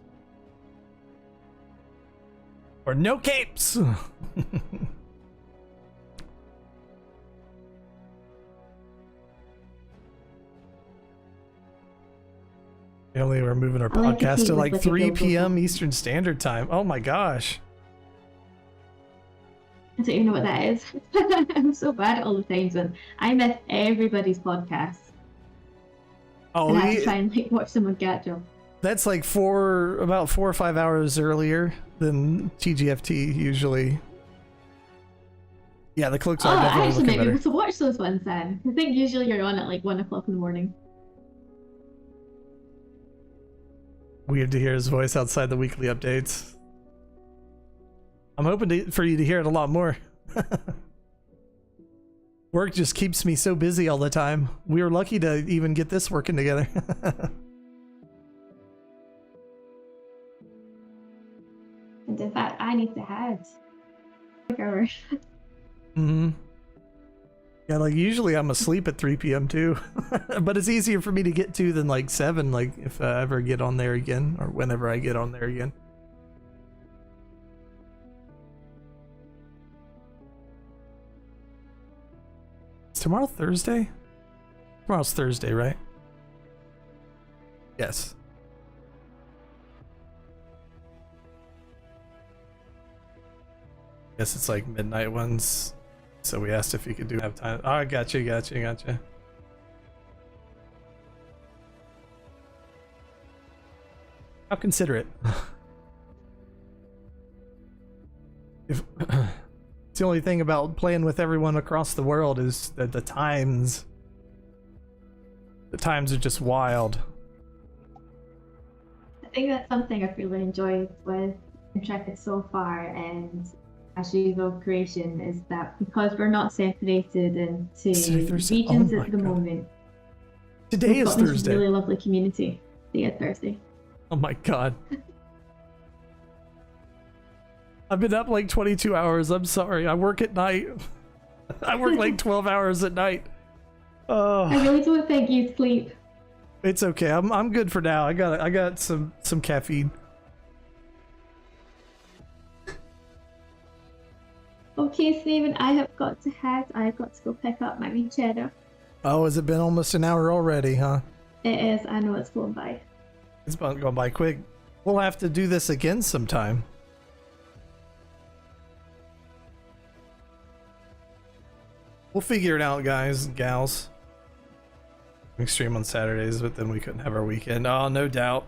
Or no capes! Apparently we're moving our podcast to like 3 p.m. Eastern Standard Time. Oh my gosh. I don't even know what that is. I'm so bad at all the times when I miss everybody's podcast. Oh, and I have to try and like watch someone catch up. That's like about 4 or 5 hours earlier than TGFT usually. Yeah, the cloaks are definitely I actually looking might be better. able to watch those ones then. I think usually you're on at like 1 o'clock in the morning. Weird to hear his voice outside the weekly updates. I'm hoping for you to hear it a lot more. Work just keeps me so busy all the time. We were lucky to even get this working together. And in fact, I need to head. Mm-hmm. Yeah, like usually I'm asleep at 3 p.m. too. But it's easier for me to get to than like 7, like if I ever get on there again, or whenever I get on there again. Is tomorrow Thursday? Tomorrow's Thursday, right? Yes. Guess it's like midnight ones. So we asked if he could have time. Oh, gotcha. How considerate. If it's the only thing about playing with everyone across the world is that the times are just wild. I think that's something I've really enjoyed with Intrepid so far, and as usual creation, is that because we're not separated into regions at the moment. Today is Thursday. This really lovely community. Yeah, Thursday. Oh my god. I've been up like 22 hours. I'm sorry. I work at night. I work like 12 hours at night. I really don't think you sleep. It's okay. I'm good for now. I got some caffeine. Okay, Stephen, I have got to head. I've got to go pick up my wee cheddar. Oh, has it been almost an hour already, huh? It is. I know it's going by. It's going by quick. We'll have to do this again sometime. We'll figure it out, guys and gals. We stream on Saturdays, but then we couldn't have our weekend. Oh, no doubt.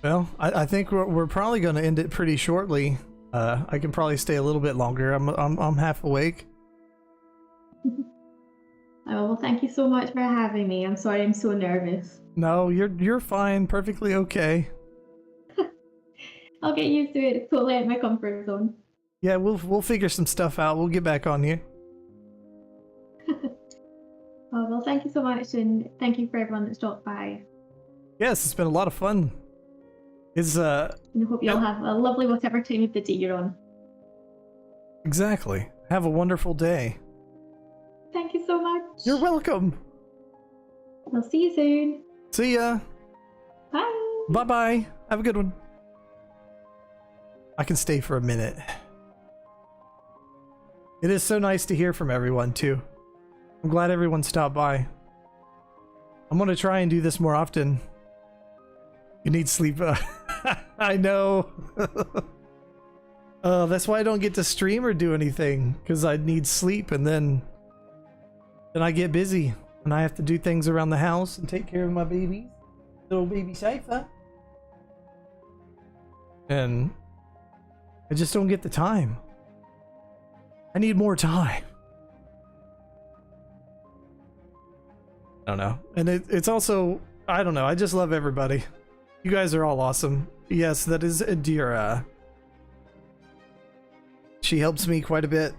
Well, I think we're probably going to end it pretty shortly. I can probably stay a little bit longer. I'm half awake. Oh, well, thank you so much for having me. I'm sorry, I'm so nervous. No, you're fine. Perfectly okay. I'll get used to it. It's totally out of my comfort zone. Yeah, we'll figure some stuff out. We'll get back on you. Oh, well, thank you so much, and thank you for everyone that stopped by. Yes, it's been a lot of fun. And I hope you'll have a lovely whatever time of the day you're on. Exactly. Have a wonderful day. Thank you so much. You're welcome. We'll see you soon. See ya. Bye. Bye-bye. Have a good one. I can stay for a minute. It is so nice to hear from everyone, too. I'm glad everyone stopped by. I'm going to try and do this more often. You need sleep. I know. That's why I don't get to stream or do anything, because I need sleep, and then I get busy, and I have to do things around the house and take care of my babies. Little baby Saifa. And I just don't get the time. I need more time. I don't know. And it's also, I don't know, I just love everybody. You guys are all awesome. Yes, that is Diura. She helps me quite a bit.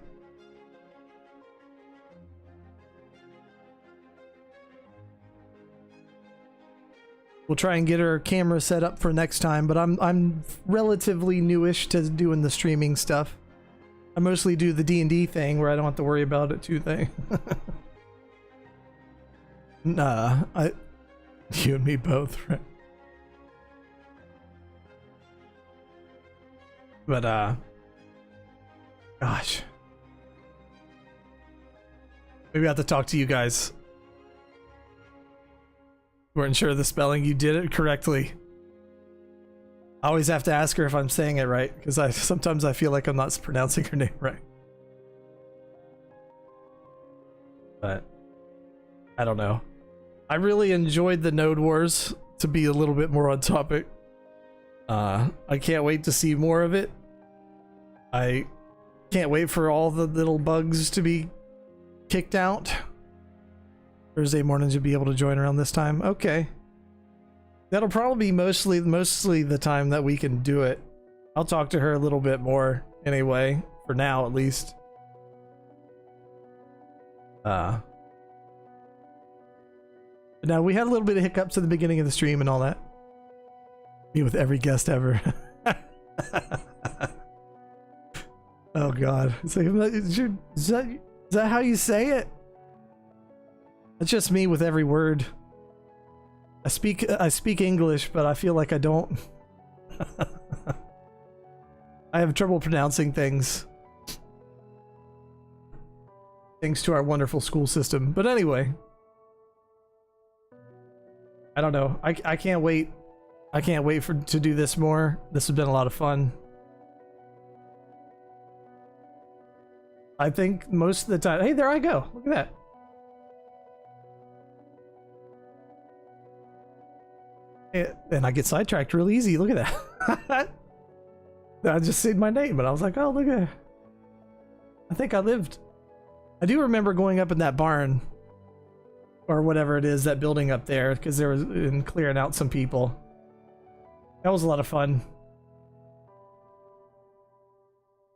We'll try and get her camera set up for next time, but I'm relatively newish to doing the streaming stuff. I mostly do the D&D thing where I don't have to worry about it too thing. Nah, you and me both, right? But gosh. Maybe I have to talk to you guys. Weren't sure of the spelling. You did it correctly. I always have to ask her if I'm saying it right, because sometimes I feel like I'm not pronouncing her name right. But I don't know. I really enjoyed the Node Wars, to be a little bit more on topic. I can't wait to see more of it. I can't wait for all the little bugs to be kicked out. Thursday mornings you'll be able to join around this time. Okay. That'll probably be mostly the time that we can do it. I'll talk to her a little bit more anyway, for now at least. Now we had a little bit of hiccups at the beginning of the stream and all that. Me with every guest ever. Oh god. It's like, is that how you say it? It's just me with every word. I speak English, but I feel like I don't. I have trouble pronouncing things. Thanks to our wonderful school system. But anyway. I don't know. I can't wait I can't wait to do this more. This has been a lot of fun. I think most of the time... Hey, there I go. Look at that. And I get sidetracked real easy. Look at that. I just said my name, and I was like, oh, look at... I think I lived... I do remember going up in that barn, or whatever it is, that building up there, because there was... and clearing out some people. That was a lot of fun.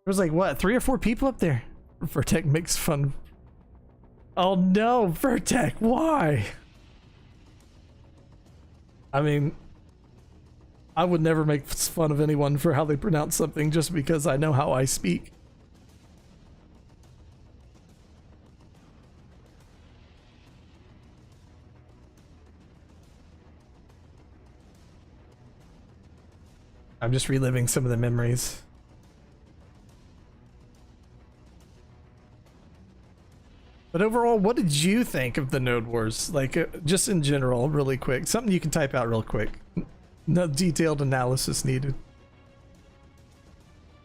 There was like, what, 3 or 4 people up there? Vertec makes fun. Oh no, Vertec, why? I mean, I would never make fun of anyone for how they pronounce something just because I know how I speak. I'm just reliving some of the memories. But overall, what did you think of the Node Wars? Like, just in general, really quick. Something you can type out real quick. No detailed analysis needed.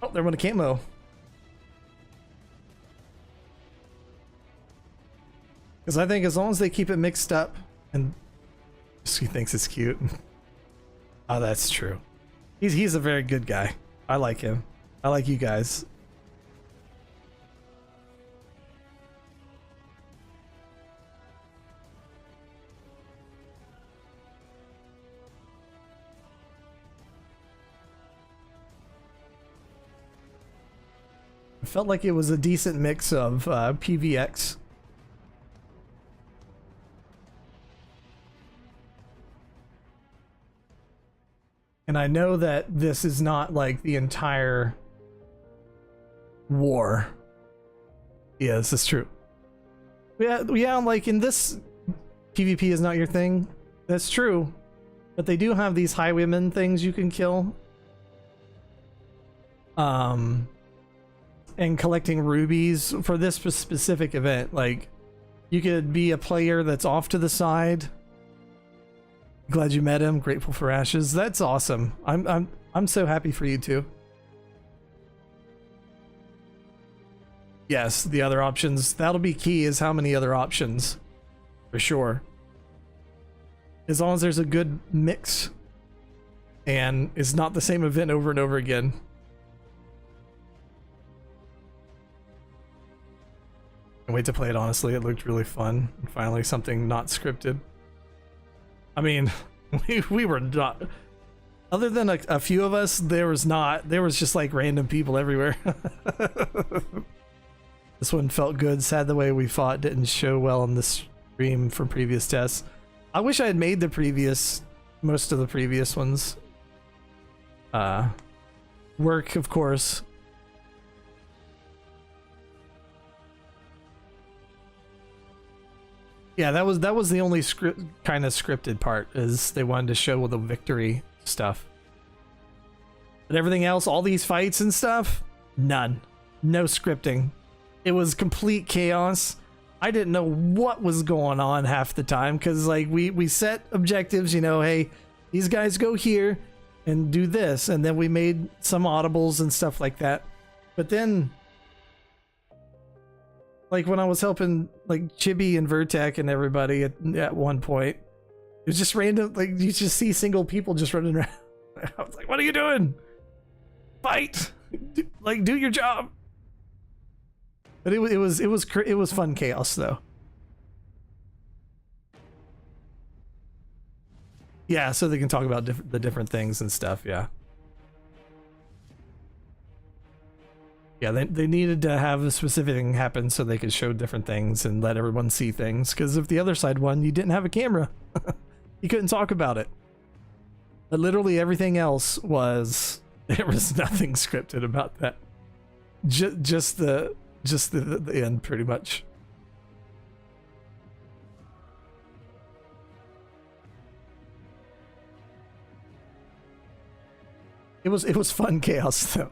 Oh, there went a camo. Because I think as long as they keep it mixed up, and he thinks it's cute. Oh, that's true. He's a very good guy. I like him. I like you guys. It felt like it was a decent mix of PVX. And I know that this is not like the entire war. Yeah, this is true. Yeah, like in this, PvP is not your thing. That's true. But they do have these highwaymen things you can kill. And collecting rubies for this specific event. Like, you could be a player that's off to the side. Glad you met him. Grateful for Ashes. That's awesome. I'm so happy for you too. Yes, the other options. That'll be key, is how many other options. For sure. As long as there's a good mix. And it's not the same event over and over again. Can't wait to play it, honestly. It looked really fun. And finally something not scripted. I mean, we were not, other than a few of us, there was just like random people everywhere. This one felt good. Sad the way we fought didn't show well on the stream from previous tests. I wish I had made most of the previous ones. Work, of course. Yeah, that was the only kind of scripted part, is they wanted to show the victory stuff. But everything else, all these fights and stuff, none. No scripting. It was complete chaos. I didn't know what was going on half the time, because like we set objectives, you know, hey, these guys go here and do this, and then we made some audibles and stuff like that. But then, like when I was helping like Chibi and Vertec and everybody at one point, it was just random, like you just see single people just running around. I was like, what are you doing? Fight! Do your job. But it was fun chaos though. Yeah, so they can talk about the different things and stuff, yeah. Yeah, they needed to have a specific thing happen so they could show different things and let everyone see things. Because if the other side won, you didn't have a camera. You couldn't talk about it. But literally everything else was... There was nothing scripted about that. Just the end, pretty much. It was fun chaos, though.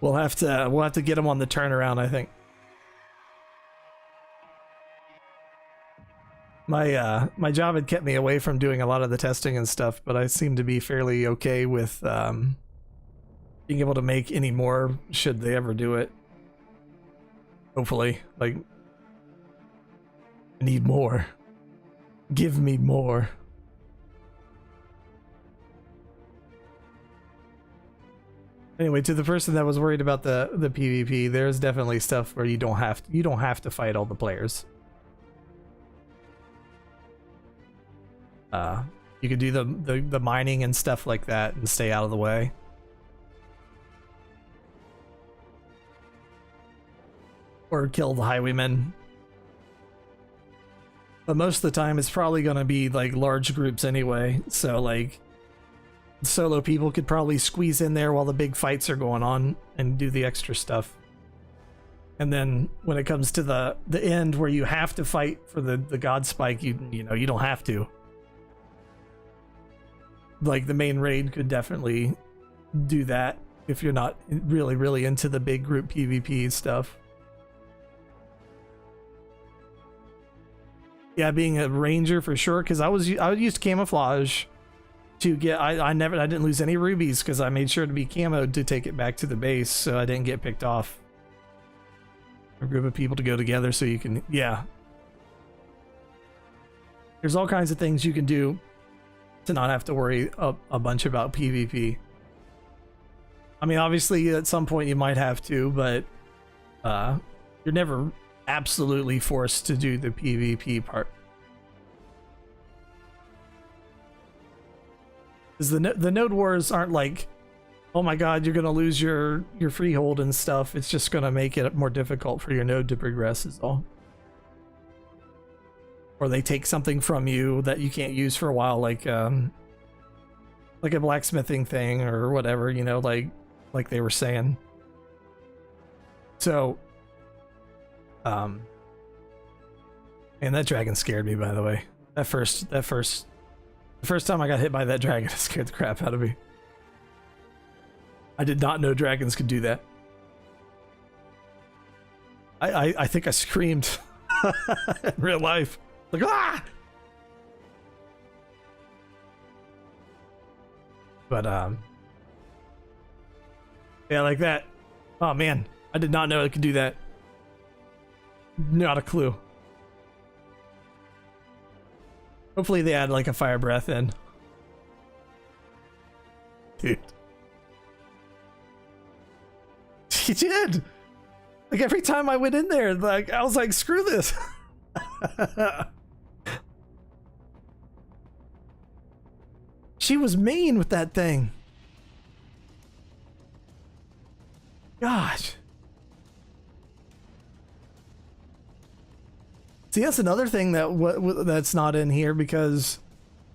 We'll have to get him on the turnaround, I think. my job had kept me away from doing a lot of the testing and stuff, but I seem to be fairly okay with being able to make any more should they ever do it. Hopefully, like, I need more. Give me more. Anyway, to the person that was worried about the PvP, there's definitely stuff where you don't have to fight all the players. You could do the mining and stuff like that and stay out of the way. Or kill the highwaymen. But most of the time it's probably gonna be like large groups anyway, so like solo people could probably squeeze in there while the big fights are going on and do the extra stuff. And then when it comes to the end where you have to fight for the god spike, you know, you don't have to. Like the main raid could definitely do that if you're not really into the big group PvP stuff. Yeah, being a ranger for sure, because I would use camouflage to get. I didn't lose any rubies because I made sure to be camoed to take it back to the base, so I didn't get picked off. A group of people to go together, so you can, yeah. There's all kinds of things you can do to not have to worry a bunch about PvP. I mean, obviously at some point you might have to, but you're never absolutely forced to do the PvP part. Because the node wars aren't like, oh my god, you're gonna lose your freehold and stuff. It's just gonna make it more difficult for your node to progress is all. Or they take something from you that you can't use for a while, like a blacksmithing thing or whatever, you know, like they were saying. So and that dragon scared me, by the way. The first time I got hit by that dragon, it scared the crap out of me. I did not know dragons could do that. I think I screamed in real life. Like, ah! But, yeah, like that. Oh, man. I did not know it could do that. Not a clue. Hopefully they add, like, a fire breath in. Dude. He did! Like, every time I went in there, like, I was like, screw this! She was mean with that thing. Gosh. See, that's another thing that's not in here, because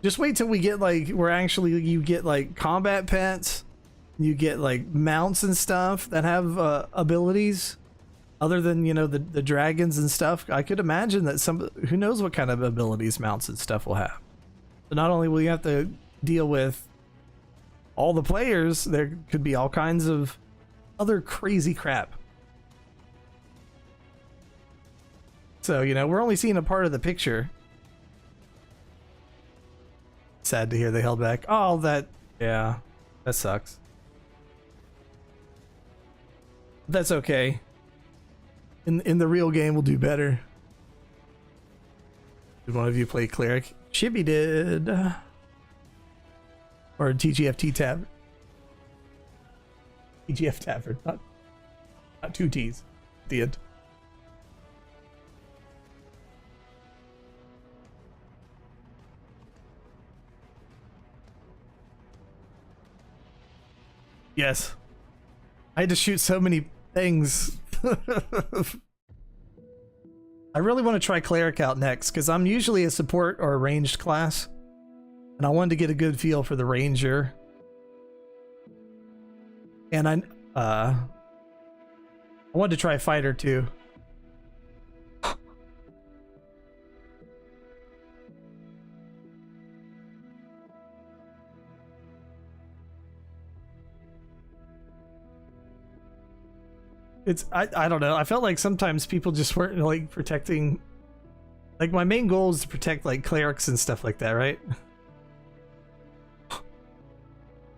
just wait till we get like where actually you get like combat pets, you get like mounts and stuff that have abilities other than, you know, the dragons and stuff. I could imagine that who knows what kind of abilities mounts and stuff will have. So not only will you have to deal with all the players, there could be all kinds of other crazy crap. So, you know, we're only seeing a part of the picture. Sad to hear they held back. Oh, yeah, that sucks. That's okay. In the real game, we'll do better. Did one of you play cleric? Chibi did. Or TGFT Tavern. TGF Tavern, not two T's at the end. Yes. I had to shoot so many things. I really want to try cleric out next, because I'm usually a support or a ranged class. And I wanted to get a good feel for the ranger. And I wanted to try fighter too. I don't know. I felt like sometimes people just weren't like protecting. Like, my main goal is to protect, like, clerics and stuff like that, right?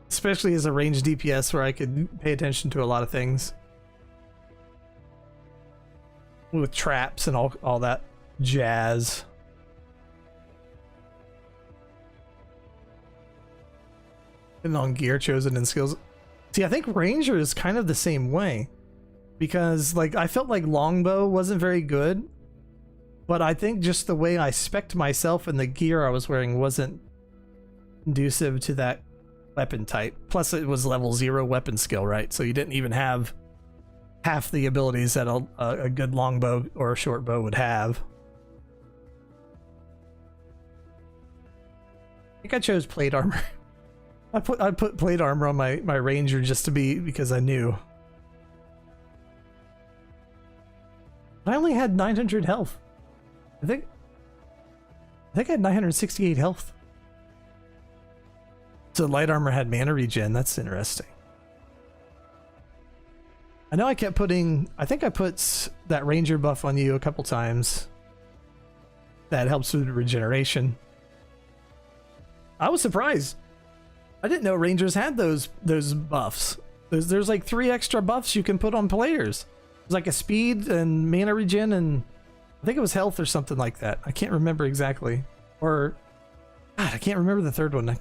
Especially as a ranged DPS where I could pay attention to a lot of things. With traps and all that jazz. And on gear chosen and skills. See, I think Ranger is kind of the same way. Because, like, I felt like Longbow wasn't very good. But I think just the way I spec'd myself and the gear I was wearing wasn't conducive to that weapon type. Plus, it was level 0 weapon skill, right? So you didn't even have half the abilities that a good longbow or a short bow would have. I think I chose plate armor. I put plate armor on my ranger just to be, because I knew. I only had 900 health. I think I had 968 health. So light armor had mana regen. That's interesting. I know I kept putting... I think I put that ranger buff on you a couple times. That helps with regeneration. I was surprised. I didn't know rangers had those buffs. There's like 3 extra buffs you can put on players. There's like a speed and mana regen, and I think it was health or something like that. I can't remember exactly. Or... God, I can't remember the third one.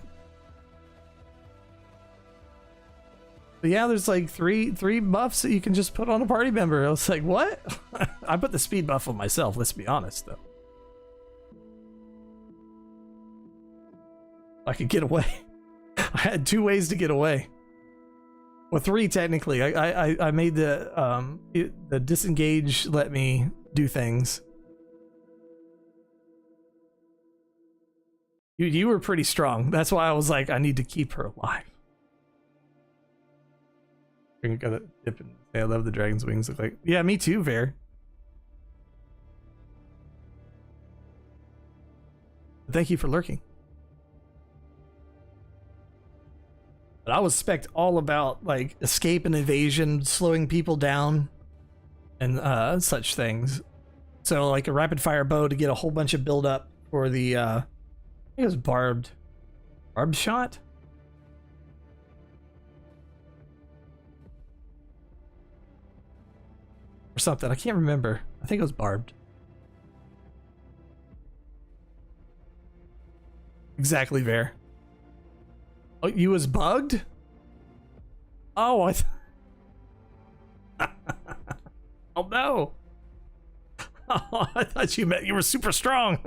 But yeah, there's like three buffs that you can just put on a party member. I was like, what? I put the speed buff on myself, let's be honest, though. I could get away. I had 2 ways to get away. Well, 3 technically. I made the disengage let me do things. You were pretty strong. That's why I was like, I need to keep her alive. I gotta dip and say I love the dragon's wings look like. Yeah, me too, Ver. Thank you for lurking. But I was spec'd all about like escape and evasion, slowing people down, and such things. So like a rapid fire bow to get a whole bunch of build up for the I think it was barbed shot. Or something. I can't remember. I think it was barbed. Exactly, Ver. Oh, you was bugged? Oh, oh no. Oh, I thought you meant you were super strong.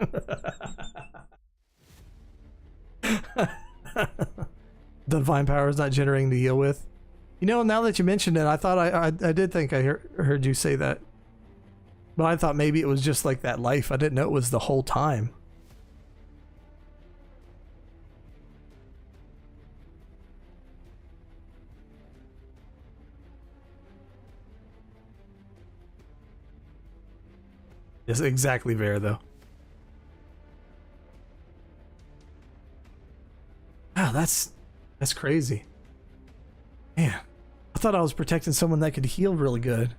Divine power is not generating to heal with. You know, now that you mentioned it, I thought I did think I heard you say that. But I thought maybe it was just like that life. I didn't know it was the whole time. It's exactly fair, though. Wow, that's crazy. Man, I thought I was protecting someone that could heal really good.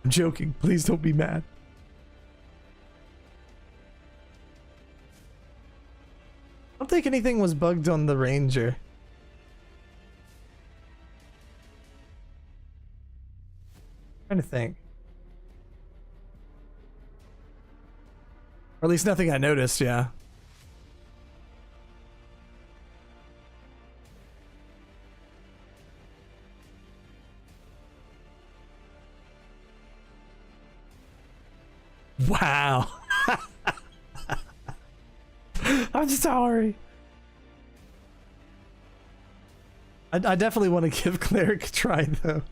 I'm joking. Please don't be mad. I don't think anything was bugged on the ranger. Trying to think. Or at least nothing I noticed, yeah. Wow. I'm sorry. I definitely want to give Cleric a try, though.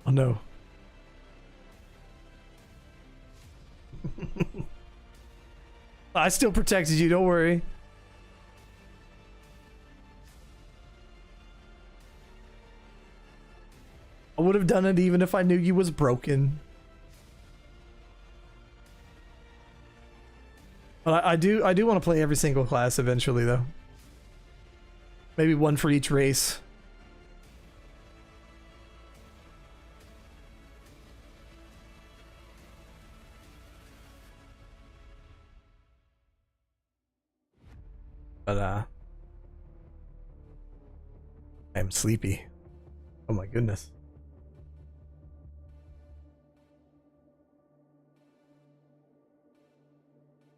Oh no. I still protected you, don't worry. I would have done it even if I knew you was broken. But I do want to play every single class eventually, though. Maybe one for each race. But I'm sleepy. Oh my goodness.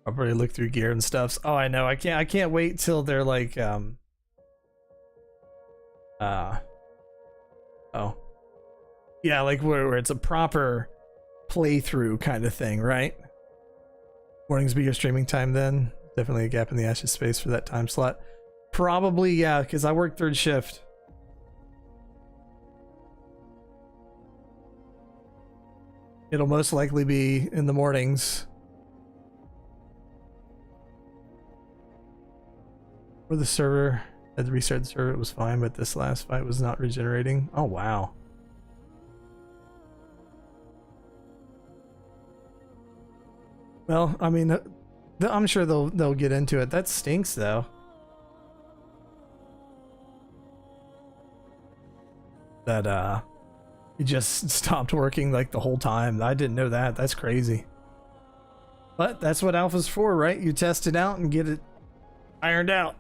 I'll probably look through gear and stuff. Oh, I know. I can't wait till they're like oh. Yeah, like where it's a proper playthrough kind of thing, right? Mornings be your streaming time then. Definitely a gap in the Ashes space for that time slot. Probably, yeah, because I work third shift. It'll most likely be in the mornings. For the server, had to restart the server, it was fine, but this last fight was not regenerating. Oh, wow. Well, I mean, I'm sure they'll get into it. That stinks, though. That it just stopped working like the whole time. I didn't know that. That's crazy. But that's what alpha's for, right? You test it out and get it ironed out.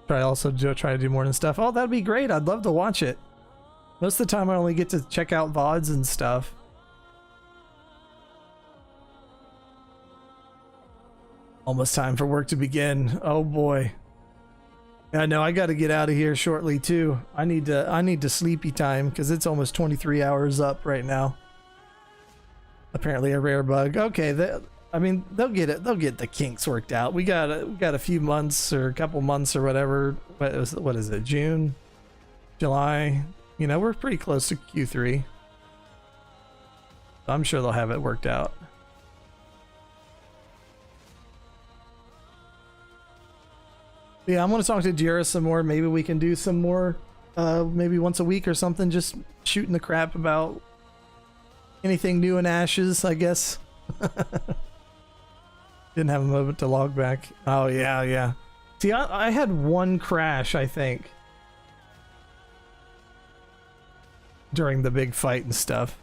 Try to do more than stuff. Oh, that'd be great. I'd love to watch it. Most of the time I only get to check out VODs and stuff. Almost time for work to begin. Oh boy. Yeah, no, I got to get out of here shortly too. I need to sleepy time because it's almost 23 hours up right now. Apparently a rare bug. Okay, I mean they'll get it. They'll get the kinks worked out. We got a few months or a couple months or whatever. What is it? June, July. You know, we're pretty close to Q3. I'm sure they'll have it worked out. Yeah, I'm gonna talk to Diura some more. Maybe we can do some more, maybe once a week or something. Just shooting the crap about anything new in Ashes, I guess. Didn't have a moment to log back. Oh yeah, yeah. See, I had one crash, I think, during the big fight and stuff.